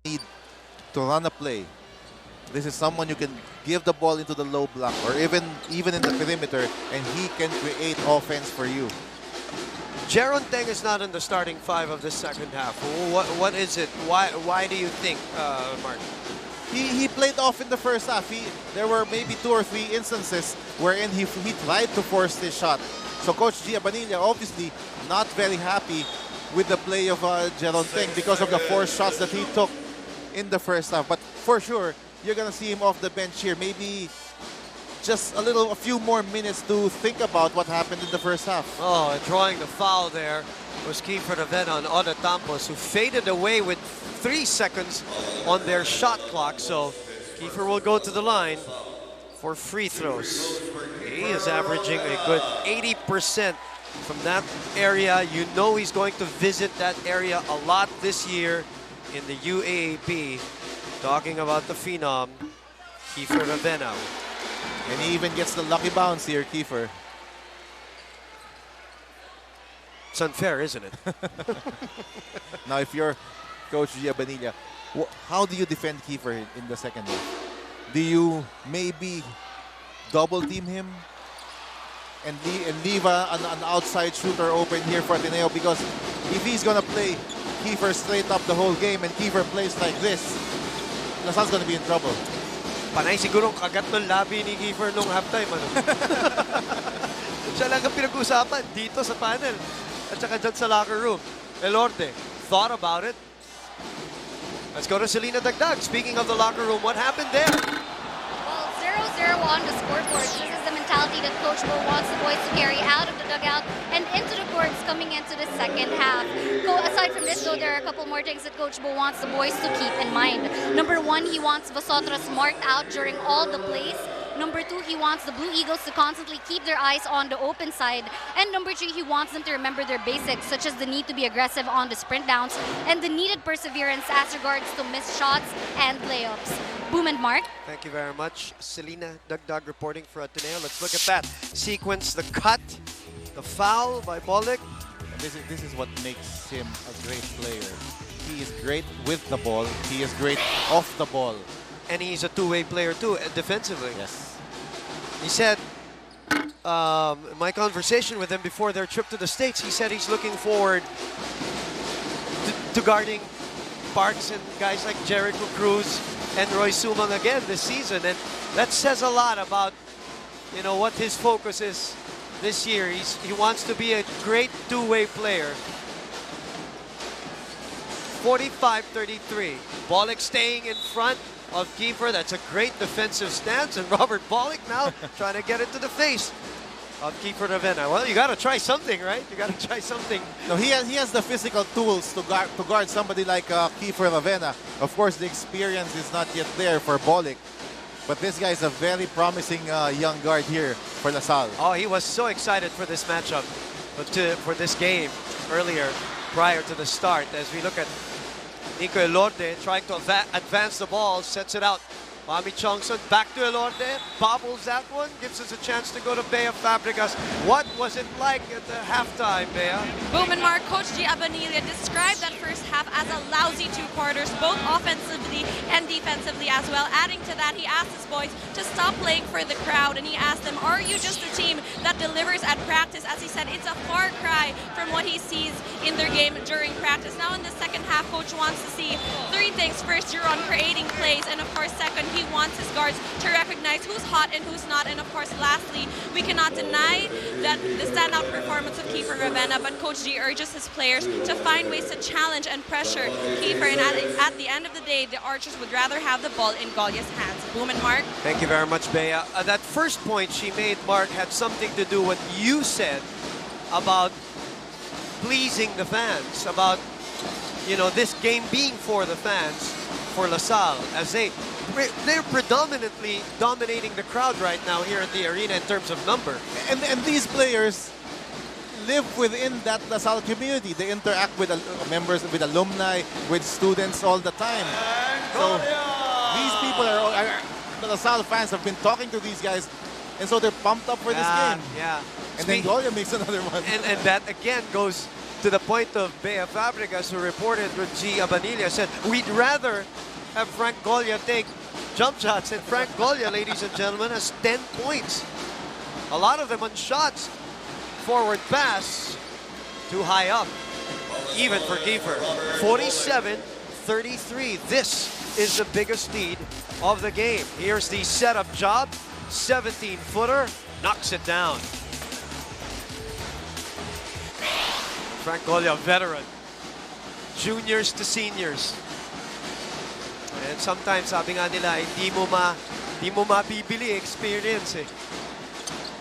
Need to run a play. This is someone you can give the ball into the low block or even in the perimeter, and he can create offense for you. Jeron Teng is not in the starting 5 of the second half. What is it? Why do you think, Mark? He played off in the first half. There were maybe 2 or 3 instances wherein he tried to force this shot. So Coach Gia Banilla obviously not very happy with the play of Jeron Teng because of the 4 shots that he took in the first half. But for sure, you're gonna see him off the bench here. Maybe just a few more minutes to think about what happened in the first half. Oh, and drawing the foul there was Kiefer Ravena on Oda Tampos, who faded away with 3 seconds on their shot clock. So Kiefer will go to the line for free throws. He is averaging a good 80% from that area. You know he's going to visit that area a lot this year in the UAAP. Talking about the phenom, Kiefer Ravena. And he even gets the lucky bounce here, Kiefer. It's unfair, isn't it? Now, if you're Coach Gia Banilla, how do you defend Kiefer in the second half? Do you maybe double team him and leave an outside shooter open here for Ateneo? Because if he's gonna play Kiefer straight up the whole game and Kiefer plays like this, LaSalle's gonna be in trouble. Panay sigurong kagat ng labi ni Kiefer nung halftime. Ano? Siya lang ang pinag-usapan dito sa panel at saka dyan sa locker room. Elorte thought about it. Let's go to Selena Dagdag. Speaking of the locker room, what happened there? Well, 0-0 0 on the scoreboard. This is the mentality that Coach Bo wants the boys to carry out of the dugout and into the courts coming into the second half. Aside from this, though, there are a couple more things that Coach Bo wants the boys to keep in mind. Number one, he wants Vosotros marked out during all the plays. Number two, he wants the Blue Eagles to constantly keep their eyes on the open side. And number three, he wants them to remember their basics, such as the need to be aggressive on the sprint downs and the needed perseverance as regards to missed shots and layups. Boom and Mark. Thank you very much. Selena Dugdug reporting for Ateneo. Let's look at that sequence, the cut, the foul by Bolick. This is what makes him a great player. He is great with the ball. He is great off the ball. And he's a two-way player too, defensively. Yes. He said, my conversation with him before their trip to the States, he said he's looking forward to guarding Parks and guys like Jericho Cruz and Roy Sumang again this season. And that says a lot about, you know, what his focus is this year. He wants to be a great two-way player. 45-33. Bolick staying in front of keeper. That's a great defensive stance. And Robert Bolick now trying to get into the face of keeper Ravena. Well, you got to try something, right? You got to try something. No, he has the physical tools to guard somebody like Kiefer Ravena. Of course, the experience is not yet there for Bolick. But this guy is a very promising young guard here for LaSalle. Oh, he was so excited for this matchup, for this game earlier, prior to the start. As we look at Nico Elorde trying to advance the ball, sets it out. Mami Chongson back to Elorde, bobbles that one, gives us a chance to go to Bea Fabregas. What was it like at the halftime, Bea? Boom and Mark, Coach G. Abanilla described that first half as a lousy two quarters, both offensively and defensively as well. Adding to that, he asked his boys to stop playing for the crowd, and he asked them, are you just a team that delivers at practice? As he said, it's a far cry from what he sees in their game during practice. Now in the second half, Coach wants to see three things. First, you're on creating plays, and of course, second, he wants his guards to recognize who's hot and who's not. And of course, lastly, we cannot deny that the standout performance of Kiefer Ravena, but Coach G urges his players to find ways to challenge and pressure Kiefer. And at the end of the day, the Archers would rather have the ball in Golia's hands. Boom and Mark. Thank you very much, Bea. That first point she made, Mark, had something to do with what you said about pleasing the fans, about, you know, this game being for the fans, for LaSalle, as they're predominantly dominating the crowd right now here in the arena in terms of number. And these players live within that LaSalle community. They interact with members, with alumni, with students all the time. So these people the LaSalle fans have been talking to these guys, and so they're pumped up for this game. Yeah. And then Golia makes another one. And that again goes to the point of Bea Fabregas, who reported with G. Abanilla, said, we'd rather have Frank Golia take jump shots. And Frank Golia, ladies and gentlemen, has 10 points. A lot of them on shots. Forward pass, too high up, even for Kiefer. 47-33. This is the biggest lead of the game. Here's the setup job. 17-footer, knocks it down. Frank Golia, veteran. Juniors to seniors. And sometimes, sabi nga nila, hindi mo mabibili experience eh.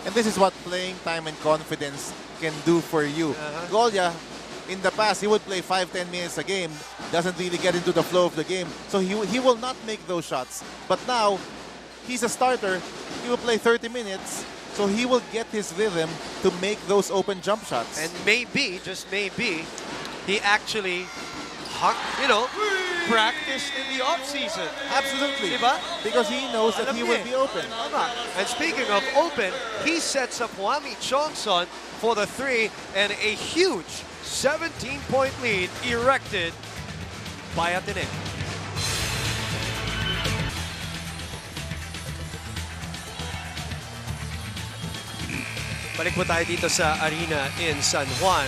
And this is what playing time and confidence can do for you. Golia, in the past, he would play 5-10 minutes a game, doesn't really get into the flow of the game, so he will not make those shots. But now, he's a starter, he will play 30 minutes, so he will get his rhythm to make those open jump shots. And maybe, just maybe, he actually, you know, practiced in the off-season. Absolutely. Diba? Because he knows that he will be open. And speaking of open, he sets up Mami Chongson for the three, and a huge 17-point lead erected by Ateneo. Balik po tayo dito sa arena in San Juan.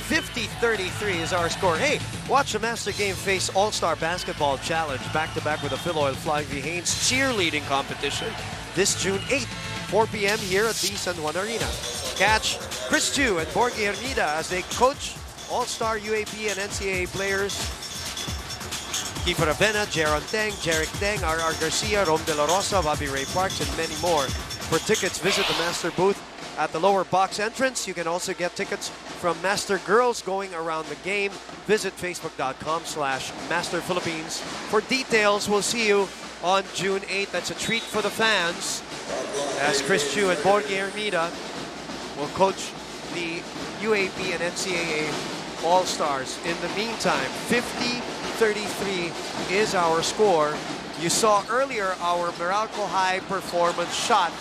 50-33 is our score. Hey, watch the Master Game Face All-Star Basketball Challenge back-to-back with the Phil Oil Flying V Haynes cheerleading competition this June 8th, 4 p.m. here at the San Juan Arena. Catch Chris Chu and Borgie Hermida as they coach All-Star UAP and NCAA players Kiefer Ravena, Jaron Teng, Jeric Teng, R.R. Garcia, Rom De La Rosa, Bobby Ray Parks, and many more. For tickets, visit the Master booth at the lower box entrance. You can also get tickets from Master Girls going around the game. Visit facebook.com/Master Philippines for details. We'll see you on June 8th. That's a treat for the fans, as Chris Chu and Borge Hermida will coach the UAP and NCAA All-Stars. In the meantime, 50-33 is our score. You saw earlier our Meralco High performance shot.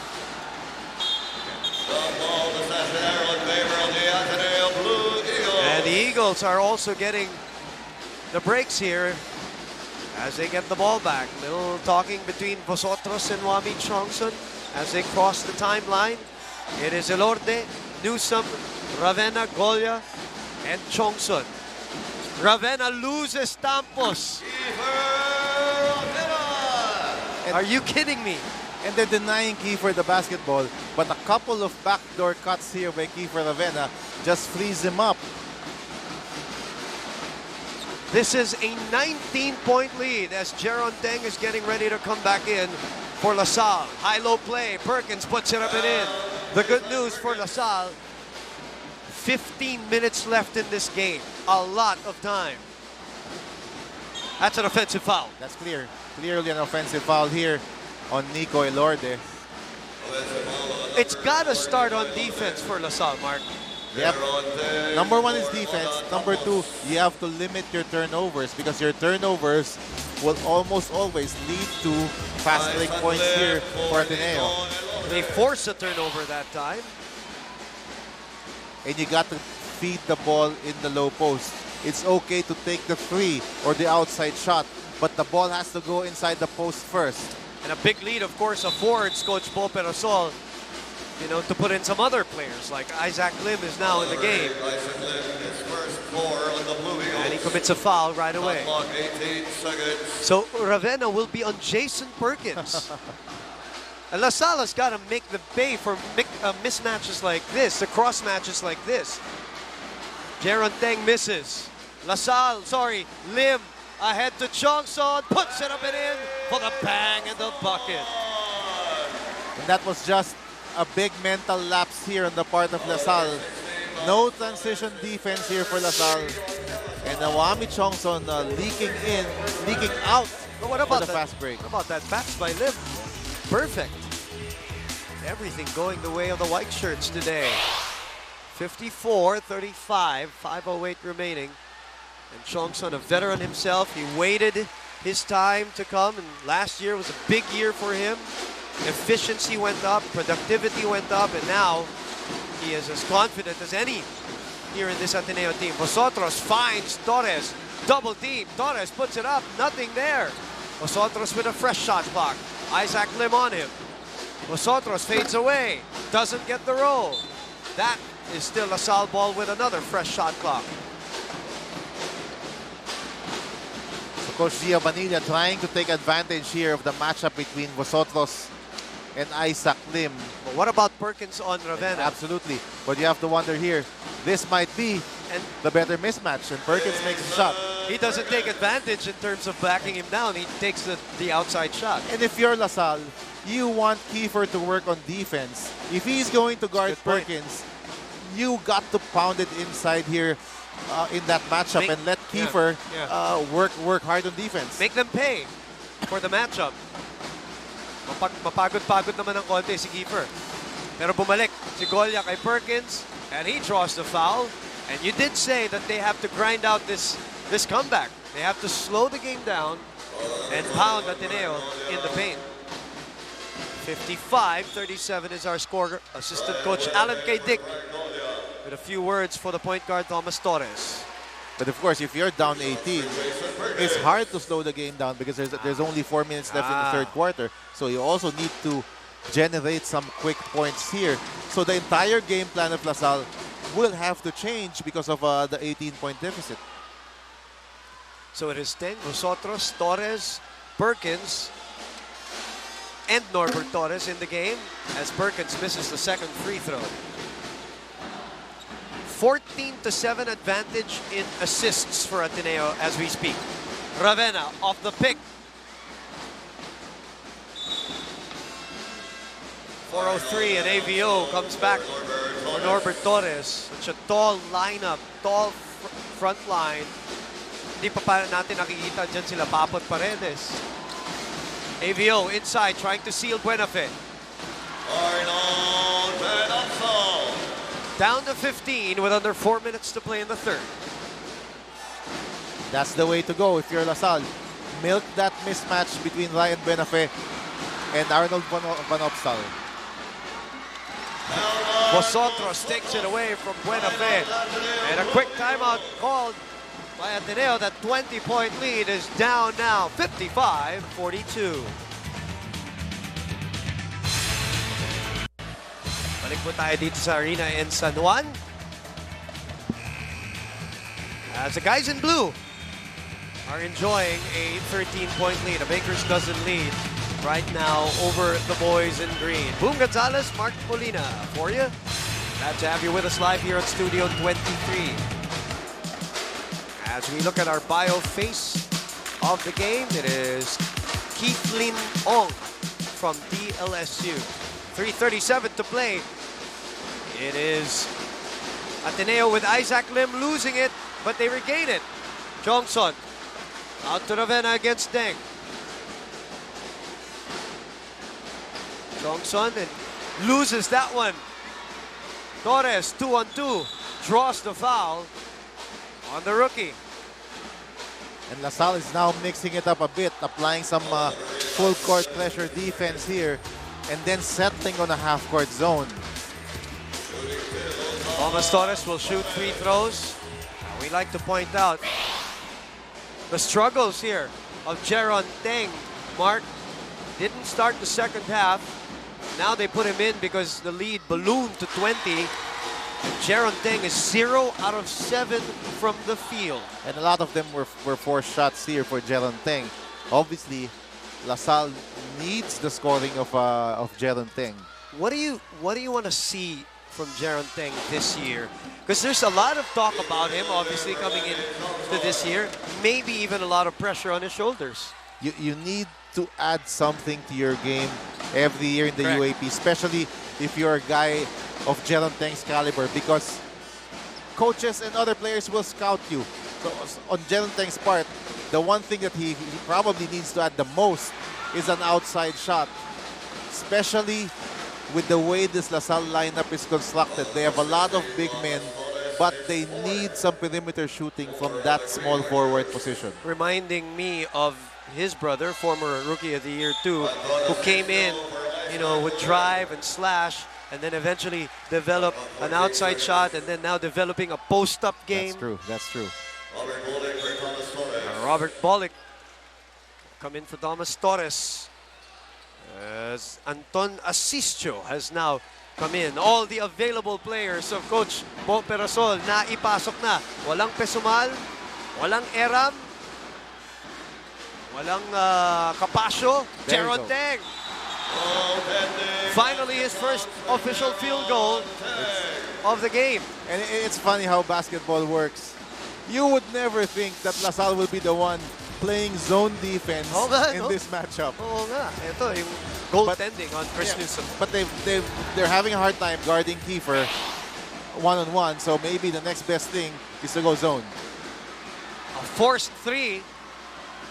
The ball is arrow in favor of the Ateneo Blue Eagles. And the Eagles are also getting the breaks here as they get the ball back. Little talking between Vosotros and Wami Chongson as they cross the timeline. It is Elorde, Newsome, Ravena, Golia, and Chongson. Ravena loses Tampos. Are you kidding me? And they're denying Kiefer the basketball, but a couple of backdoor cuts here by Kiefer Ravena just frees him up. This is a 19-point lead as Jaron Teng is getting ready to come back in for LaSalle. High-low play. Perkins puts it up and in. The good news for LaSalle, 15 minutes left in this game. A lot of time. That's an offensive foul. That's clear. Clearly an offensive foul here on Nico Elorde. It's got to start on defense for LaSalle, Mark. Yep. Number one is defense. Number two, you have to limit your turnovers because your turnovers will almost always lead to fast break points here for Ateneo. They force a turnover that time. And you got to feed the ball in the low post. It's okay to take the three or the outside shot, but the ball has to go inside the post first. And a big lead, of course, affords Coach Bo Perosol, you know, to put in some other players, like Isaac Lim is now in the game. Isaac Lim, his first score on the Blue Eagles. And he commits a foul right away. Clock 18 seconds. So Ravena will be on Jason Perkins. And LaSalle has got to make the pay for mismatches like this, the cross matches like this. Jaron Teng misses. Lim ahead to Chongson, puts it up and in for the bang and the bucket. And that was just a big mental lapse here on the part of LaSalle. No transition defense here for LaSalle. And Wami Chongson leaking out But what for about the that, fast break. What about that pass by Lim? Perfect. Everything going the way of the white shirts today. 54-35, 5:08 remaining. And Chongson, a veteran himself, he waited his time to come, and last year was a big year for him. Efficiency went up, productivity went up, and now he is as confident as any here in this Ateneo team. Vosotros finds Torres, double team. Torres puts it up, nothing there. Vosotros with a fresh shot clock. Isaac Lim on him. Vosotros fades away, doesn't get the roll. That is still LaSalle ball with another fresh shot clock. So Coach Gia Vanilla trying to take advantage here of the matchup between Vosotros and Isaac Lim. But what about Perkins on Ravena? Absolutely. But you have to wonder here, this might be the better mismatch, and Perkins makes a shot. He doesn't take advantage in terms of backing him down. He takes the outside shot. And if you're LaSalle, you want Kiefer to work on defense. If he's going to guard Good point. Perkins, you got to pound it inside here in that matchup and let Kiefer work hard on defense. Make them pay for the matchup. Mapagod-pagod naman ng konti si Kiefer. Pero bumalik si Golia kay Perkins, and he draws the foul. And you did say that they have to grind out this comeback. They have to slow the game down and pound Ateneo in the paint. 55-37 is our score. Assistant coach Alan K. Dick with a few words for the point guard Thomas Torres. But of course, if you're down 18, it's hard to slow the game down because there's only 4 minutes left in the third quarter. So you also need to generate some quick points here. So the entire game plan of LaSalle will have to change because of the 18-point deficit. So it is Teng, Vosotros, Torres, Perkins, and Norbert Torres in the game as Perkins misses the second free throw. 14-7 advantage in assists for Ateneo as we speak. Ravena off the pick. 4:03 and AVO comes back for Norbert Torres. Such a tall lineup, tall front line. Hindi pa natin nakikita dyan sila Papot Paredes. AVO inside trying to seal Buenafe. Down to 15 with under 4 minutes to play in the third. That's the way to go if you're LaSalle. Milk that mismatch between Ryan Buenafe and Arnold Van Opstal. Vosotros takes it away from Buenafe. And a quick timeout called by Ateneo. That 20-point lead is down now, 55-42. Balik po tayo dito sa arena in San Juan. As the guys in blue are enjoying a 13-point lead, a Baker's dozen lead right now over the boys in green. Boom Gonzalez, Mark Molina for you. Glad to have you with us live here at Studio 23. As we look at our bio face of the game, it is Keith Lin Ong from DLSU. 3:37 to play. It is Ateneo with Isaac Lim losing it, but they regain it. Johnson out to Ravena against Teng. Johnson and loses that one. Torres 2-on-2 draws the foul on the rookie. And LaSalle is now mixing it up a bit, applying some full court pressure defense here, and then settling on a half court zone. Thomas Torres will shoot free throws. We like to point out the struggles here of Jeron Teng. Mark didn't start the second half. Now they put him in because the lead ballooned to 20. And Jeron Teng is 0 out of 7 from the field. And a lot of them were forced shots here for Jeron Teng. Obviously, LaSalle needs the scoring of Jeron Teng. What do you want to see from Jeron Teng this year? Because there's a lot of talk about him, obviously, coming into this year. Maybe even a lot of pressure on his shoulders. You need to add something to your game every year in the Correct. UAP, especially if you're a guy of Jeron Teng's caliber, because coaches and other players will scout you. So on Jeron Teng's part, the one thing that he probably needs to add the most is an outside shot, especially with the way this LaSalle lineup is constructed. They have a lot of big men, but they need some perimeter shooting from that small forward position. Reminding me of his brother, former Rookie of the Year too, who came in, would drive and slash, and then eventually develop an outside shot, and then now developing a post-up game. That's true. Robert Bolick come in for Thomas Torres. As Anton Asistio has now come in. All the available players of Coach Bo Perasol na ipasok na. Walang Pesumal, walang Eram, walang Capasio, There you Jeron go. Teng. Finally, his first official field goal of the game. And it's funny how basketball works. You would never think that LaSalle will be the one playing zone defense in this matchup. Oo nga. Ito, yung goaltending on Chris Newsome. But they're having a hard time guarding Kiefer one-on-one, so maybe the next best thing is to go zone. A forced three,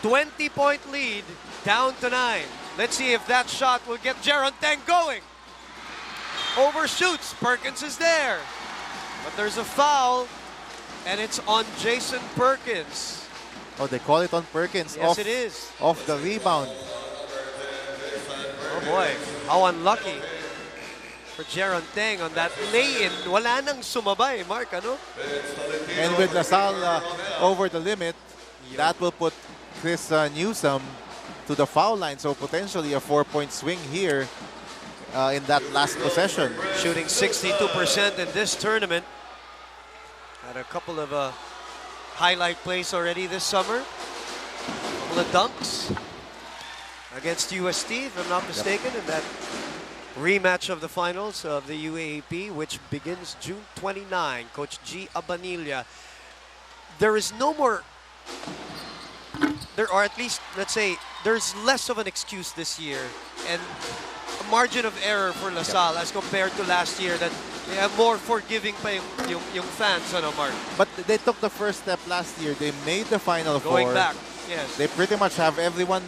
20-point lead, down to 9. Let's see if that shot will get Jeron Teng going. Overshoots, Perkins is there. But there's a foul, and it's on Jason Perkins. Oh, they call it on Perkins. Yes, it is. Off the rebound. Oh boy, how unlucky for Jeron Teng on that lay-in. Wala nang sumabay, Mark, ano? And with LaSalle over the limit, that will put Chris Newsome to the foul line. So potentially a 4-point swing here in that last possession. Shooting 62% in this tournament. Had a couple of highlight plays already this summer. A couple of dunks against UST, if I'm not mistaken, in that rematch of the finals of the UAAP, which begins June 29. Coach G. Abanilla. There is no more or at least, let's say, there's less of an excuse this year and a margin of error for LaSalle as compared to last year that they have more forgiving pa yung fans, ano, Mark? But they took the first step last year. They made the Final Going Four. back, yes. They pretty much have everyone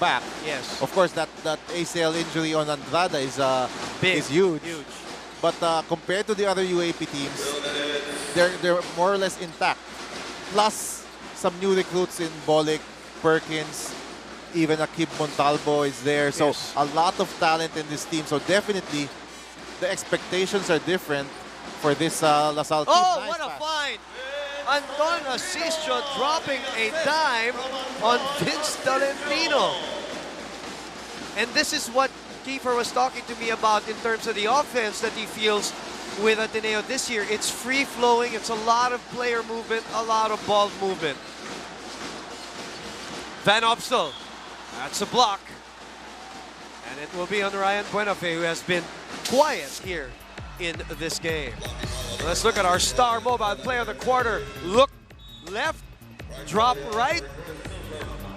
back. Yes. Of course, that ACL injury on Andrada is Big. is huge. Huge. But compared to the other UAP teams, they're more or less intact. Plus some new recruits in Bolick, Perkins, even Akib Montalvo is there. So Yes. a lot of talent in this team. So definitely the expectations are different for this LaSalle team. Oh, Nice what a pass. find! Anton Asistio dropping a dime on Vince Tolentino. And this is what Kiefer was talking to me about in terms of the offense that he feels with Ateneo this year. It's free-flowing, it's a lot of player movement, a lot of ball movement. Van Opstel, that's a block. And it will be on Ryan Buenafe, who has been quiet here in this game. Let's look at our star mobile player of the quarter. Look left, drop right.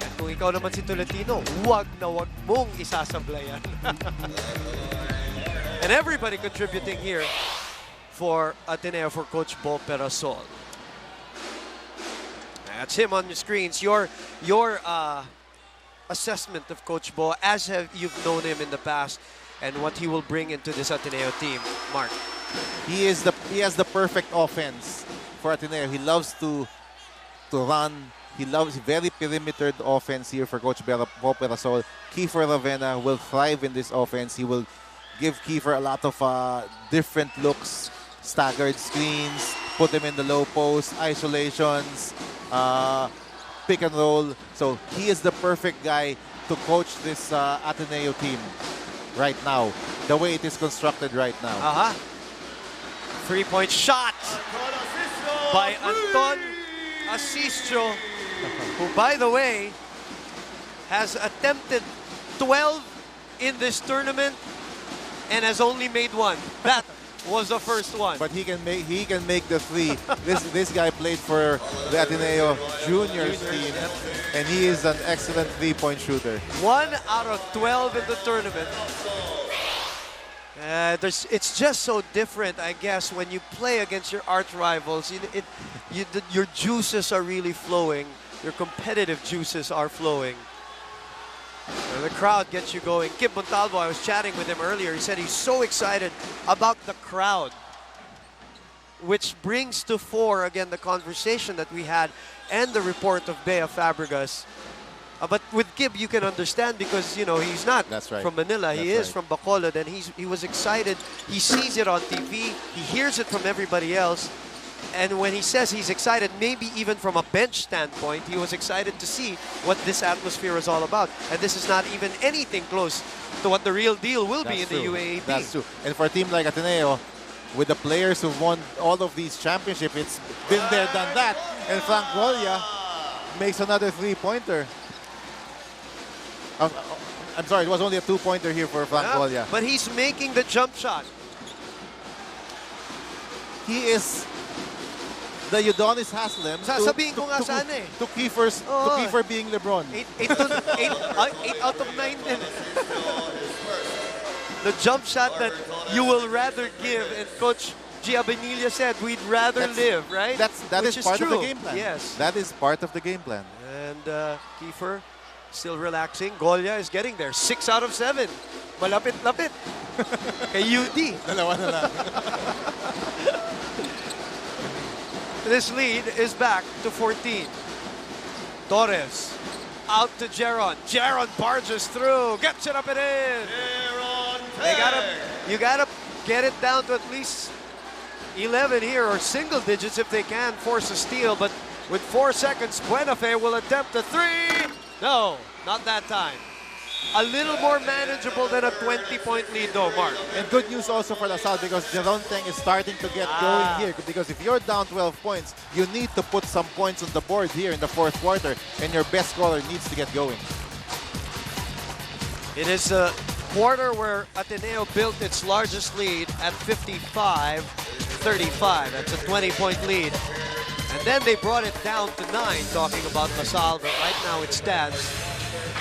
At kung ikaw naman si Tolentino, wag na wag mong isasablayan. And everybody contributing here for Ateneo, for Coach Bo Perasol. That's him on your screens. Your assessment of Coach Bo, as have you've known him in the past, and what he will bring into this Ateneo team, Mark. He has the perfect offense for Ateneo. He loves to run. He loves very perimeter offense here for Coach Bo Perasol. Kiefer Ravena will thrive in this offense. He will give Kiefer a lot of different looks, staggered screens, put him in the low post, isolations, pick and roll. So he is the perfect guy to coach this Ateneo team right now, the way it is constructed right now. Three-point shot by Anton Asistio, who, by the way, has attempted 12 in this tournament and has only made one. That was the first one. But he can make the three. This guy played for the Ateneo Juniors team, and he is an excellent three-point shooter. 1 out of 12 in the tournament. It's just so different, I guess, when you play against your arch rivals. Your juices are really flowing. Your competitive juices are flowing. And the crowd gets you going. Kip Montalvo, I was chatting with him earlier. He said he's so excited about the crowd, which brings to fore again the conversation that we had and the report of Bea Fabregas. But with Kib, you can understand because, you know, he's not from Manila. He is from Bacolod, and he was excited. He sees it on TV. He hears it from everybody else. And when he says he's excited, maybe even from a bench standpoint, he was excited to see what this atmosphere is all about. And this is not even anything close to what the real deal will be in the UAAP. That's true. And for a team like Ateneo, with the players who've won all of these championships, it's been there, done that. And Frank Golia makes another three-pointer. I'm sorry, it was only a two-pointer here for Frank Golia. But he's making the jump shot. He is the Udonis Haslem Sasabihin ko nga sana eh. to Kiefer being LeBron. 8 out of 9 din. The jump shot that you will rather give, and Coach Giovannilia said we'd rather live, right? That Which is part true. of the game plan. Yes. That is part of the game plan. And Kiefer still relaxing. Golia is getting there. 6 out of 7. Malapit-lapit. Kay UD. Dalawa na lang. This lead is back to 14. Torres out to Jeron. Jeron barges through, gets it up and in. You gotta get it down to at least 11 here, or single digits if they can force a steal. But with 4 seconds, Buenafe will attempt a three. No, not that time. A little more manageable than a 20-point lead though, Mark. And good news also for LaSalle because Jeron Teng is starting to get going here. Because if you're down 12 points, you need to put some points on the board here in the fourth quarter, and your best scorer needs to get going. It is a quarter where Ateneo built its largest lead at 55-35. That's a 20-point lead. And And then they brought it down to 9, talking about LaSalle, but right now it stands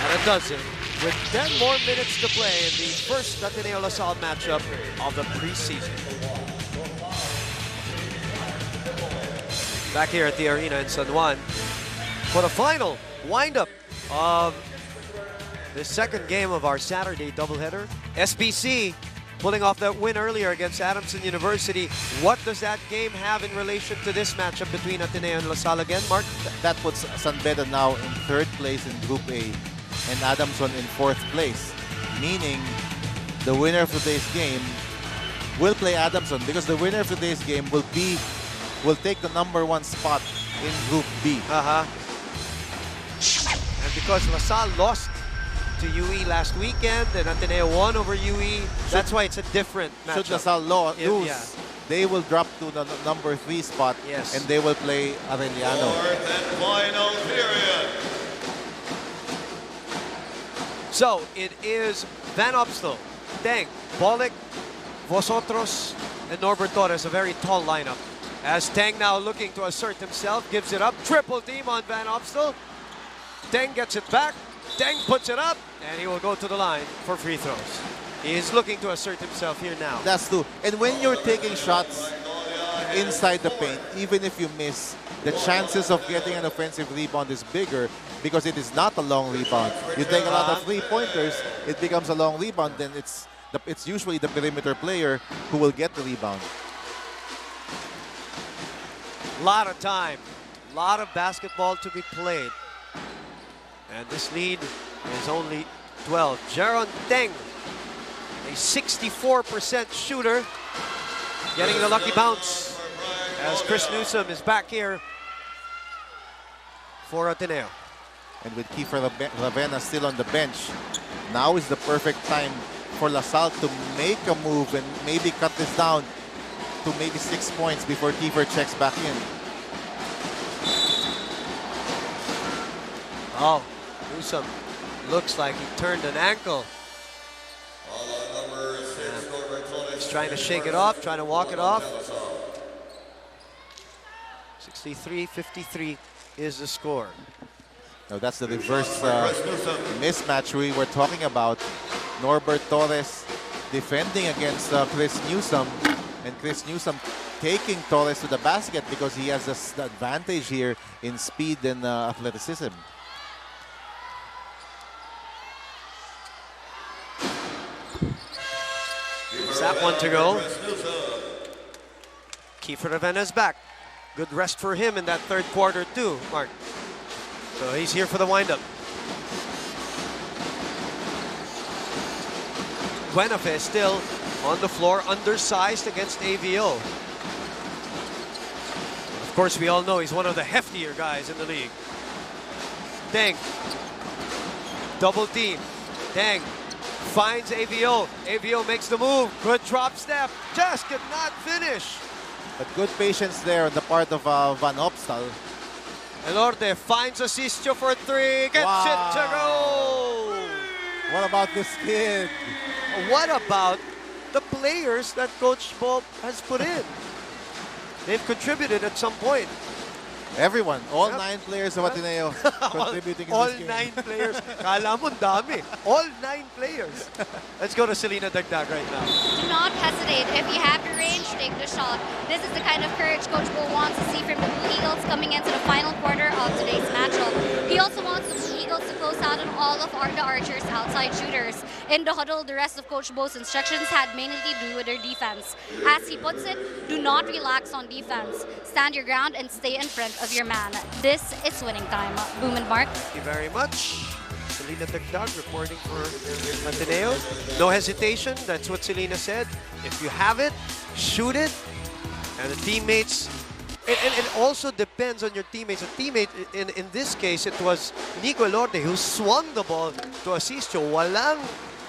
at a dozen with 10 more minutes to play in the first Ateneo LaSalle matchup of the preseason. Back here at the arena in San Juan for the final windup of the second game of our Saturday doubleheader. SBC pulling off that win earlier against Adamson University. What does that game have in relation to this matchup between Ateneo and LaSalle again, Mark? That puts San Beda now in 3rd place in Group A and Adamson in 4th place, meaning the winner of today's game will play Adamson, because the winner of today's game will take the #1 spot in Group B. And because LaSalle lost to UE last weekend and Ateneo won over UE, that's why it's a different matchup. Should LaSalle lose, Yeah. they will drop to the #3 spot, Yes. and they will play Arellano. Fourth and final period. So it is Van Opstal, Teng, Bolick, Vosotros, and Norbert Torres, a very tall lineup. As Teng now looking to assert himself, gives it up, triple team on Van Opstal. Teng gets it back, Teng puts it up, and he will go to the line for free throws. He is looking to assert himself here now. That's true. And when you're taking shots inside the paint, even if you miss, the chances of getting an offensive rebound is bigger because it is not a long rebound. You take a lot of three-pointers, it becomes a long rebound, then it's usually the perimeter player who will get the rebound. Lot of time, lot of basketball to be played. And this lead is only 12. Jaron Teng, a 64% shooter, getting the lucky bounce as Chris Newsome is back here for Ateneo. And with Kiefer Ravena still on the bench, now is the perfect time for LaSalle to make a move and maybe cut this down to maybe 6 points before Kiefer checks back in. Oh, Newsome looks like he turned an ankle. He's trying to shake it off, trying to walk it off. 63-53 is the score. Now that's the reverse mismatch we were talking about. Norbert Torres defending against Chris Newsome, and Chris Newsome taking Torres to the basket because he has the advantage here in speed and athleticism. There's that one to go. Kiefer Ravena's back. Good rest for him in that third quarter too, Mark. So he's here for the windup. Guenafe is still on the floor, undersized against AVO. Of course, we all know he's one of the heftier guys in the league. Teng, double team. Teng finds AVO. AVO makes the move. Good drop step. Just could not finish. But good patience there on the part of Van Opstal. Elorde finds Asistio for three. Gets it to go. What about this kid? What about the players that Coach Bob has put in? They've contributed at some point. Everyone, all Yep. 9 players of Ateneo contributing in all this game. 9 players. Kala mo dami. All 9 players. Let's go to Selena Dagdag right now. Do not hesitate. If you have your range, take the shot. This is the kind of courage Coach Bo wants to see from the Blue Eagles coming into the final quarter of today's matchup. He also wants the Blue Eagles to close out on all of the Archer's outside shooters. In the huddle, the rest of Coach Bo's instructions had mainly to do with their defense. As he puts it, do not relax on defense. Stand your ground and stay in front of your man. This is winning time. Boom and Mark. Thank you very much. Selena Dagdag reporting for Ateneo. No hesitation. That's what Selena said. If you have it, shoot it. And the teammates, and it also depends on your teammates. A teammate, in this case, it was Nico Elorde who swung the ball to Asistio.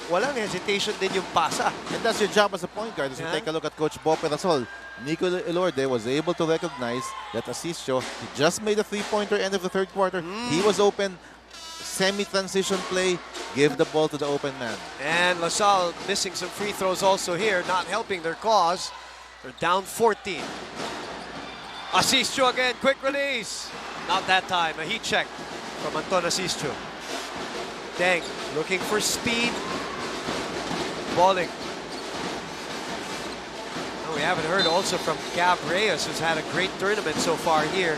Walang hesitation din yung pasa. And that's your job as a point guard. As we take a look at Coach Bo Perasol, Nico Elorde was able to recognize that Asistio just made a three-pointer end of the third quarter. He was open, semi-transition play, give the ball to the open man. And LaSalle missing some free throws also here, not helping their cause. They're down 14. Asistio again, quick release. Not that time, a heat check from Anton Asistio. Teng looking for speed. Bolick. Oh, we haven't heard also from Gab Reyes, who's had a great tournament so far here.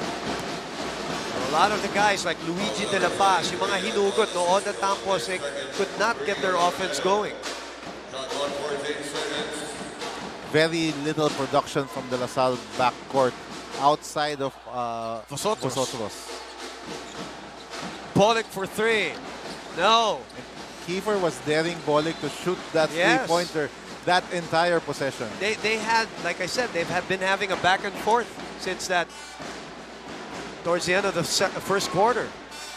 A lot of the guys like Luigi de la Paz, yung mga hinugot noon na Tampos, could not get their offense going. Very little production from the LaSalle backcourt outside of Vosotros. Bolick for three. No. Kiefer was daring Bolick to shoot that three-pointer that entire possession. They had, like I said, they've been having a back and forth since that, towards the end of the first quarter.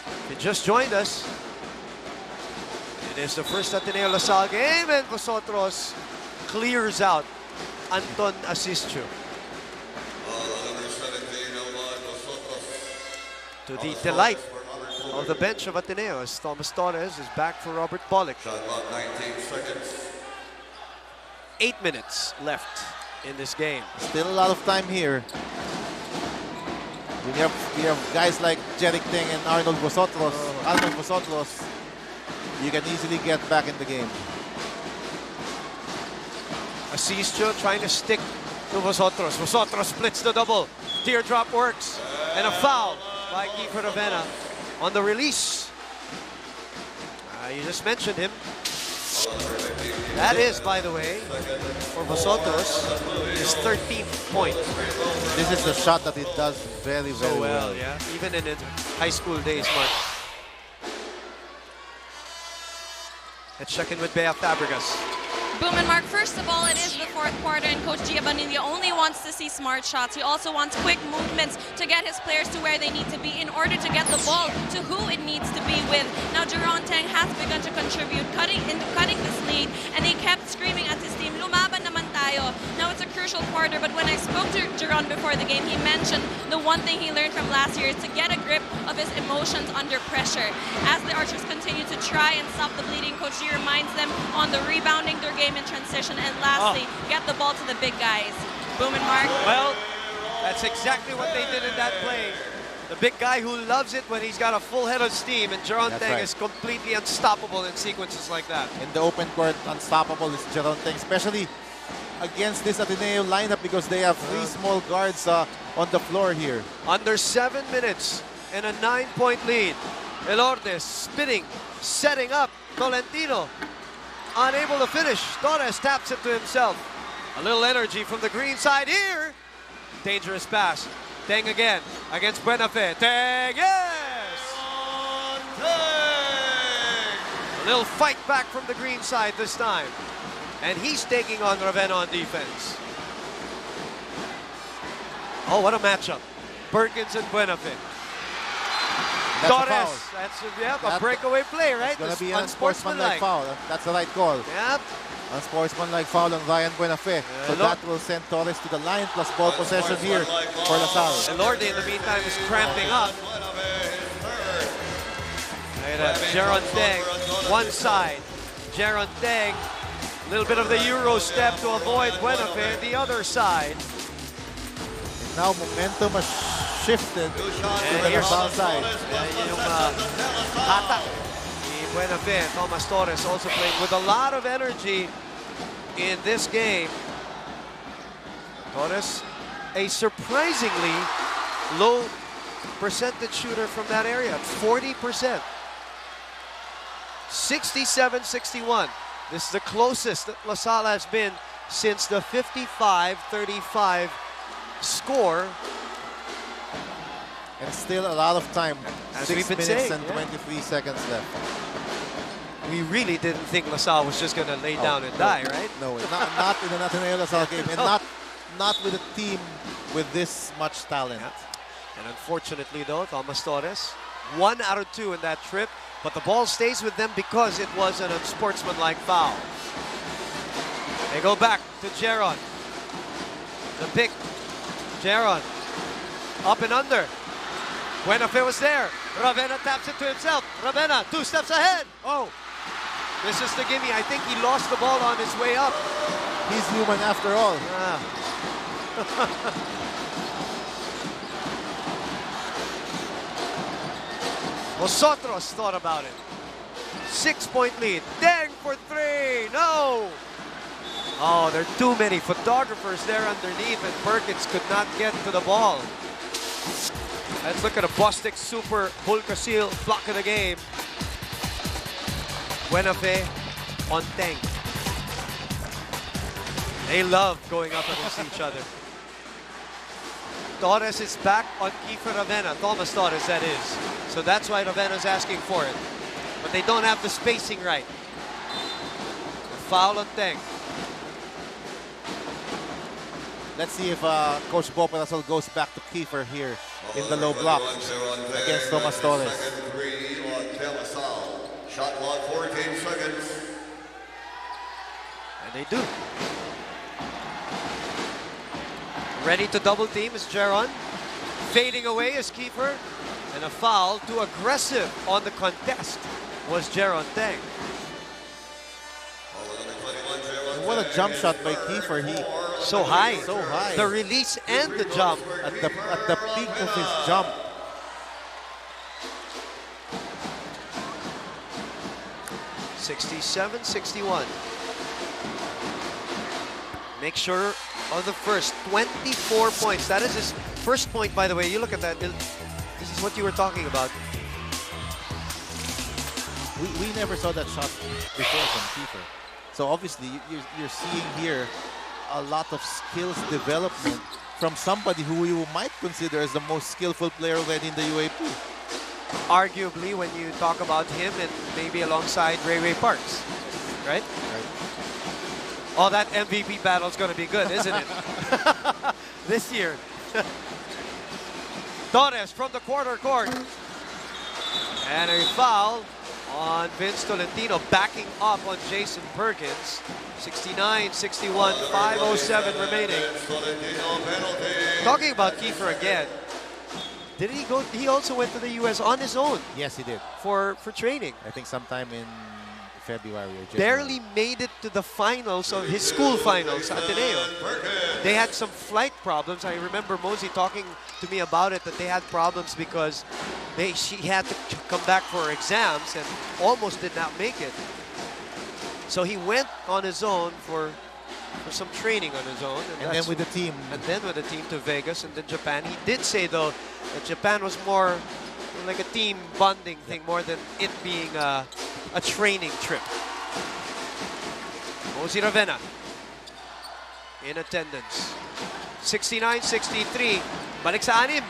If you just joined us, it is the first Ateneo LaSalle game, and Vosotros clears out Anton Asistio. To the delight of the bench of Ateneo, as Thomas Torres is back for Robert Bolick. 8 minutes left in this game. Still a lot of time here. We have guys like Jerick Teng and Arnold Vosotros. You can easily get back in the game. Asistio trying to stick to Vosotros. Vosotros splits the double. Teardrop works. And a foul by Kiefer Ravena on the release. You just mentioned him. That is, by the way, for Vosotros, his 13th point. This is the shot that he does very, very well. Yeah, even in his high school days, Mark. Let's check in with Bea Fabregas. Boom and Mark, first of all, it is the fourth quarter and Coach Giovanni only wants to see smart shots. He also wants quick movements to get his players to where they need to be in order to get the ball to who it needs to be with. Now, Jeron Teng has begun to contribute, cutting this lead, and he kept screaming at his team, "Lumaban naman tayo." Now, it's a crucial quarter, but when I spoke to Jeron before the game, he mentioned the one thing he learned from last year is to get a grip of his emotions under pressure. As the Archers continue to try and stop the bleeding, Coach G reminds them on the rebounding their game in transition, and lastly, get the ball to the big guys. Boom and Mark. Well, that's exactly what they did in that play. The big guy who loves it when he's got a full head of steam, and Jeron Teng is completely unstoppable in sequences like that. In the open court, unstoppable is Jeron Teng, especially against this Ateneo lineup because they have three small guards on the floor here. Under 7 minutes and a 9-point lead. Elordes spinning, setting up Tolentino. Unable to finish. Torres taps it to himself. A little energy from the green side here. Dangerous pass. Teng again against Buenafe. Teng, yes! A little fight back from the green side this time. And he's taking on Ravena on defense. Oh, what a matchup. Perkins and Buenafe. That's Torres, a foul. a breakaway play, right? It's going to be an unsportsmanlike foul. That's the right call. Yep. Unsportsmanlike foul on Ryan Buenafe. So that will send Torres to the line plus ball possession here for LaSalle. Elordes in the meantime is cramping up. Look at that. Jeron Teng, one side. Jeron Teng, a little bit of the Euro step to avoid Buenafe, the other side. And now momentum has shifted to the LaSalle side. Yung attack ni Buenafe, Thomas Torres also playing with a lot of energy in this game. Torres, a surprisingly low percentage shooter from that area, 40%. 67-61. This is the closest that LaSalle has been since the 55-35 score. And still a lot of time. As 6 we've been minutes saying, and 23 seconds left. We really didn't think LaSalle was just going to lay down and die, right? No way. Not in an Ateneo LaSalle game. And not with a team with this much talent. Yeah. And unfortunately, though, Thomas Torres, 1 out of 2 in that trip. But the ball stays with them because it was an unsportsmanlike foul. They go back to Jeron. The pick. Jeron. Up and under. Buenafe was there. Ravena taps it to himself. Ravena, 2 steps ahead. Oh, this is the gimme. I think he lost the ball on his way up. He's human after all. Vosotros thought about it. 6-point lead. Teng for 3. No! Oh, there are too many photographers there underneath, and Perkins could not get to the ball. Let's look at a Bostic Super Hulkasil block of the game. Buenafe on Teng. They love going up against each other. Torres is back on Kiefer Ravena. Thomas Torres, that is. So that's why Ravena's asking for it. But they don't have the spacing right. Foul on Teng. Let's see if Coach Boparasol goes back to Kiefer here in the low block against Thomas Torres. Second three on Temasal. Shot clock 14 seconds. And they do. Ready to double team is Jaron. Fading away is Kiefer. And a foul, too aggressive on the contest, was Jaron Teng. What a jump shot by Kiefer. He So high. so high. The release and the jump. At the peak of his jump. (67-61). Make sure of the first 24 points. That is his first point, by the way. You look at that. This is what you were talking about. We never saw that shot before from Kiefer. So obviously you're seeing here a lot of skills development from somebody who you might consider as the most skillful player already in the UAP. Arguably, when you talk about him and maybe alongside Ray Parks, right? Oh, that MVP battle is going to be good, isn't it? This year. Torres from the quarter court. And a foul on Vince Tolentino, backing up on Jason Perkins. 69-61, 5:07 remaining. Talking about Kiefer again. Did he go? He also went to the U.S. on his own Yes, he did. for training. I think sometime in February or January. Barely made it to the finals of his school finals, Ateneo. They had some flight problems. I remember Mosey talking to me about it, that they had problems because she had to come back for her exams and almost did not make it. So he went on his own for some training on his own. And then with the team. And then with the team to Vegas and then Japan. He did say, though, that Japan was more like a team bonding thing more than it being a training trip. Mosey Ravena in attendance. 69-63. Balik sa anim.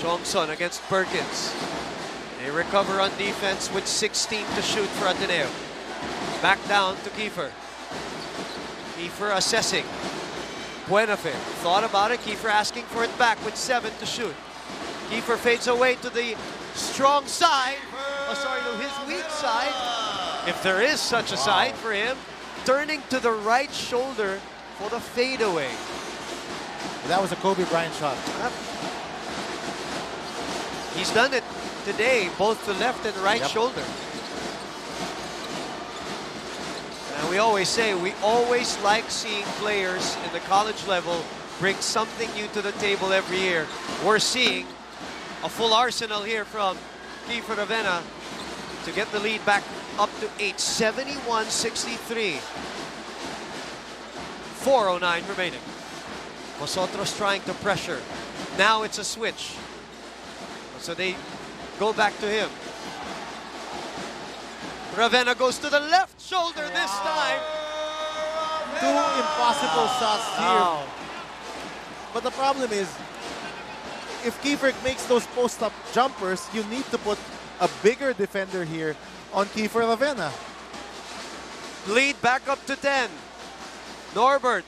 Johnson against Perkins. They recover on defense with 16 to shoot for Ateneo. Back down to Kiefer. Kiefer assessing. Buenafe thought about it. Kiefer asking for it back with 7 to shoot. Kiefer fades away to the strong side. Oh, sorry, to his weak side. If there is such a side for him. Turning to the right shoulder for the fadeaway. That was a Kobe Bryant shot. He's done it today, both the left and right shoulder. And we always say, we always like seeing players in the college level bring something new to the table every year. We're seeing a full arsenal here from Kiefer Ravena to get the lead back up to 8, 71-63. 4:09 remaining. Vosotros trying to pressure. Now it's a switch. So they go back to him. Ravena goes to the left shoulder this time. Two impossible shots here. But the problem is, if Kiefer makes those post-up jumpers, you need to put a bigger defender here on Kiefer Ravena. Lead back up to 10. Norbert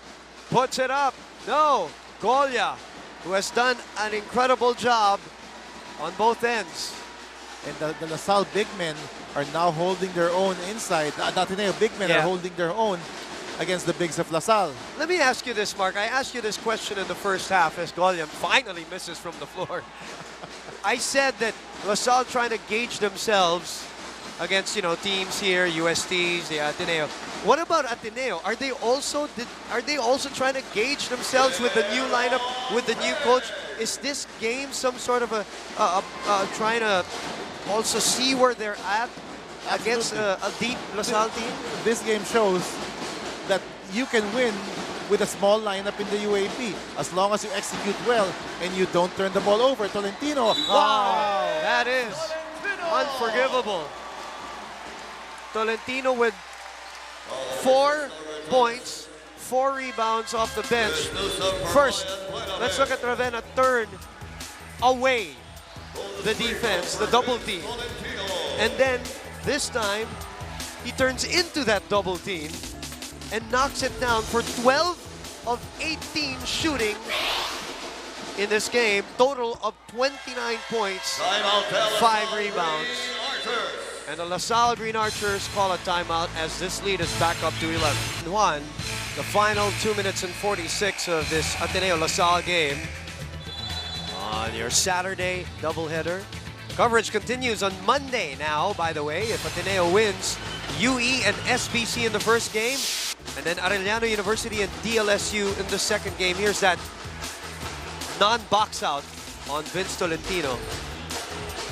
puts it up. No. Golia, who has done an incredible job on both ends. And the LaSalle big men are now holding their own inside. The Ateneo big men are holding their own against the bigs of LaSalle. Let me ask you this, Mark. I asked you this question in the first half as Golia finally misses from the floor. I said that LaSalle trying to gauge themselves against, teams here, USTs, the Ateneo. What about Ateneo? Are they also trying to gauge themselves with the new lineup, with the new coach? Is this game some sort of a trying to also see where they're at against a deep LaSalle team? This game shows that you can win with a small lineup in the UAP as long as you execute well and you don't turn the ball over. Tolentino. Wow, that is unforgivable. Tolentino with 4 points, 4 rebounds off the bench. First, let's look at Ravena turn away the defense, the double team. And then this time, he turns into that double team and knocks it down for 12 of 18 shooting in this game. Total of 29 points, 5 rebounds. And the LaSalle Green Archers call a timeout as this lead is back up to 11-1. The final 2 minutes and 46 of this Ateneo LaSalle game on your Saturday doubleheader. Coverage continues on Monday now, by the way, if Ateneo wins UE and SBC in the first game, and then Arellano University and DLSU in the second game. Here's that non-box out on Vince Tolentino.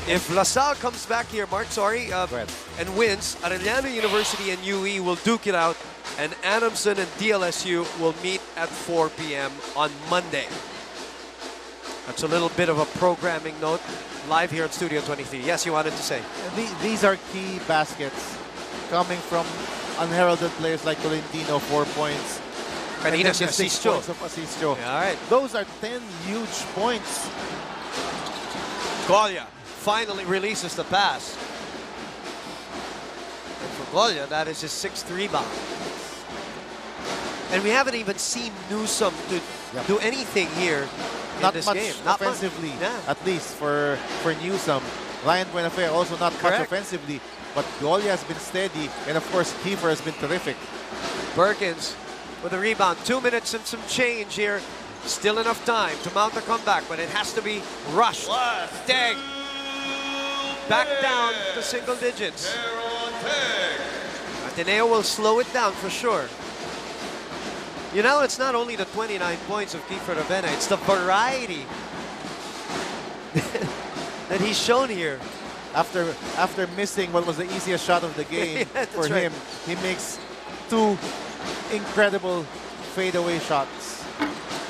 If LaSalle comes back here, Mark, and wins, Arellano University and UE will duke it out, and Adamson and DLSU will meet at 4 p.m. on Monday. That's a little bit of a programming note live here at Studio 23. Yes, you wanted to say? These are key baskets coming from unheralded players like Tolentino, 4 points. Kanina si 6 Asisio. points of Asisio. Yeah, all right. Those are 10 huge points. Golia finally releases the pass. And for Golia, that is his 6th rebound. And we haven't even seen Newsome to do anything here Not in this much game. offensively, at least for Newsome. Ryan Buenafe also not much offensively, but Golia has been steady, and of course Kiefer has been terrific. Perkins with a rebound. 2 minutes and some change here. Still enough time to mount a comeback, but it has to be rushed. Teng back down to single digits. Ateneo will slow it down for sure. You know, it's not only the 29 points of Kiefer Ravena, it's the variety that he's shown here. After missing what was the easiest shot of the game for him, he makes 2 incredible fadeaway shots.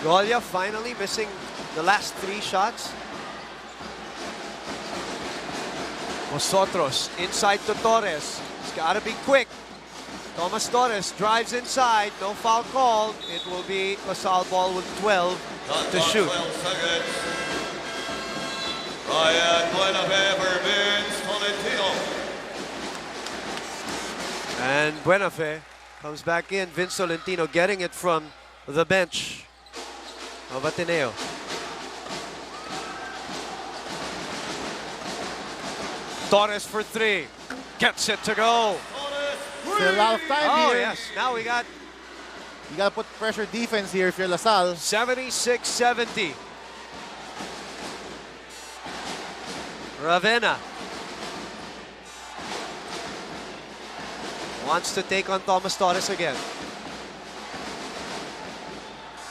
Golia finally missing the last 3 shots. Vosotros inside to Torres. He's got to be quick. Thomas Torres drives inside. No foul called. It will be LaSalle ball with 12 to shoot. 12 seconds. Ryan Buenafe for Vince Tolentino. And Buenafe comes back in. Vince Tolentino getting it from the bench of Ateneo. Torres for 3. Gets it to go. Still a lot of time here. Yes. Now we got You got to put pressure defense here if you're LaSalle. 76-70. Ravena wants to take on Thomas Torres again.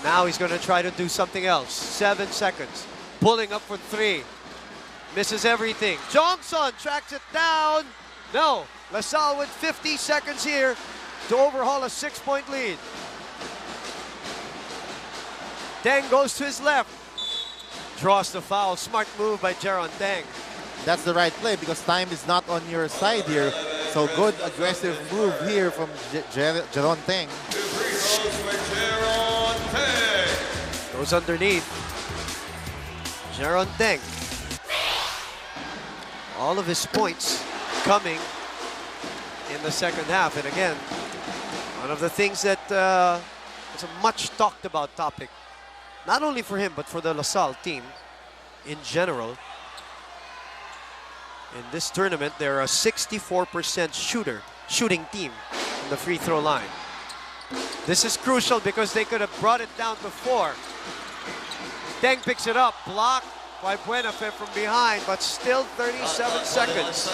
Now he's going to try to do something else. 7 seconds. Pulling up for 3. Misses everything. Johnson tracks it down. No. LaSalle with 50 seconds here to overhaul a 6-point lead. Teng goes to his left. Draws the foul. Smart move by Jeron Teng. That's the right play because time is not on your side here. So good aggressive move here from Jeron Teng. Goes underneath. Jeron Teng. All of his points coming in the second half. And again, one of the things that is a much talked about topic, not only for him, but for the LaSalle team in general. In this tournament, they're a 64% shooting team on the free throw line. This is crucial because they could have brought it down before. Teng picks it up, blocked by Buenafe from behind, but still 37 seconds.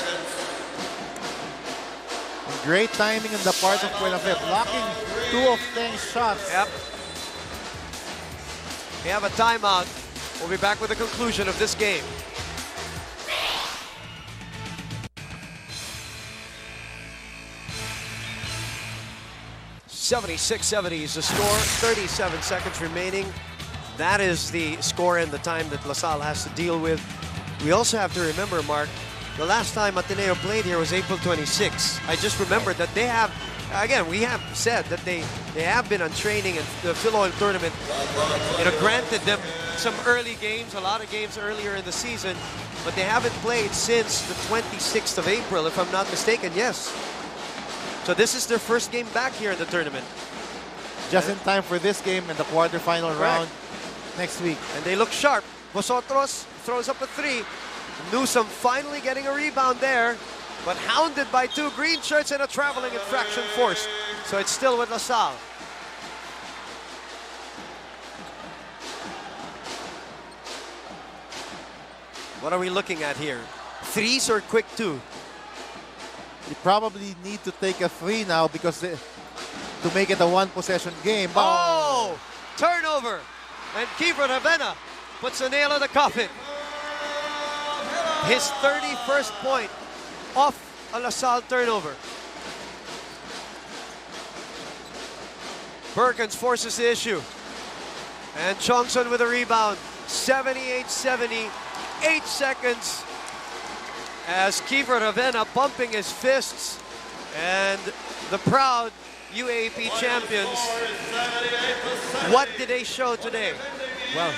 Great timing on the part of Buenafe, blocking 2 of Teng's shots. Yep. We have a timeout. We'll be back with the conclusion of this game. $76-70 is the score. 37 seconds remaining. That is the score and the time that LaSalle has to deal with. We also have to remember, Mark, the last time Ateneo played here was April 26. I just remembered that they have, again, we have said that they have been on training and the Phil tournament, granted them some early games, a lot of games earlier in the season, but they haven't played since the 26th of April, if I'm not mistaken, yes. So this is their first game back here in the tournament. Just in time for this game and the quarterfinal round next week. And they look sharp. Vosotros throws up a 3. Newsome finally getting a rebound there, but hounded by 2 green shirts and a traveling infraction forced. So it's still with LaSalle. What are we looking at here? Threes or quick 2? You probably need to take a 3 now because to make it a 1-possession game. Oh! Turnover! And Ravena puts a nail in the coffin. His 31st point off a LaSalle turnover. Perkins forces the issue. And Johnson with a rebound. 78-70. 8 seconds. As Ravena pumping his fists. And the proud UAP champions. What did they show today? Well,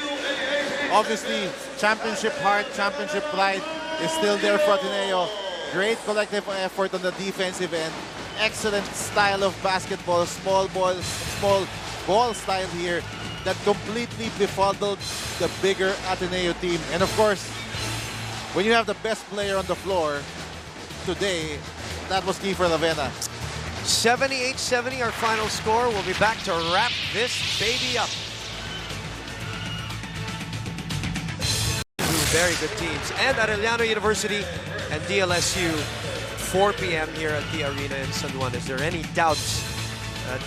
obviously, championship heart, championship pride is still there for Ateneo. Great collective effort on the defensive end. Excellent style of basketball, small ball style here that completely befuddled the bigger Ateneo team. And of course, when you have the best player on the floor today, that was Ravena. 78-70 our final score. We'll be back to wrap this baby up. Two very good teams. And Arellano University and DLSU, 4 p.m. here at the arena in San Juan. Is there any doubts that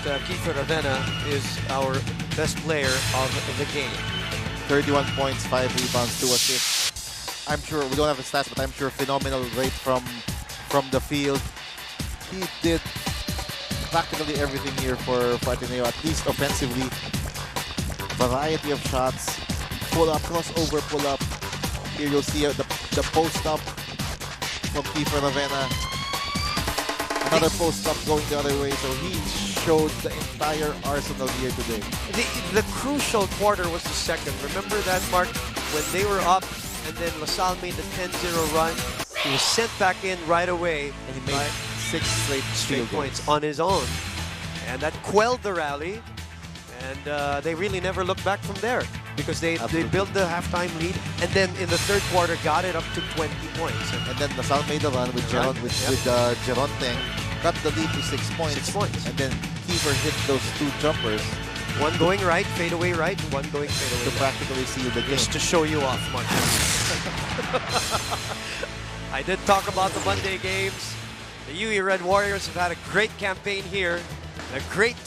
Ravena is our best player of the game? 31 points, 5 rebounds, 2 assists. I'm sure, we don't have the stats, but I'm sure phenomenal rate from the field. He did practically everything here for Ateneo, at least offensively. Variety of shots, pull-up, crossover pull-up. Here you'll see the post-up from Ravena. Another post-up going the other way, so he showed the entire arsenal here today. The crucial quarter was the second. Remember that, Mark? When they were up and then LaSalle made the 10-0 run, he was sent back in right away. And he made 6 straight points on his own. And that quelled the rally. And they really never looked back from there because they built the halftime lead. And then in the third quarter, got it up to 20 points. And then LaSalle made the run with Jeron Teng, cut the lead to 6 points. 6 points. And then Kiefer hit those 2 jumpers. One going right, fadeaway right, and one going fadeaway to practically seal the game. Just to show you off, Mark. I did talk about the Monday games. The UE Red Warriors have had a great campaign here. A great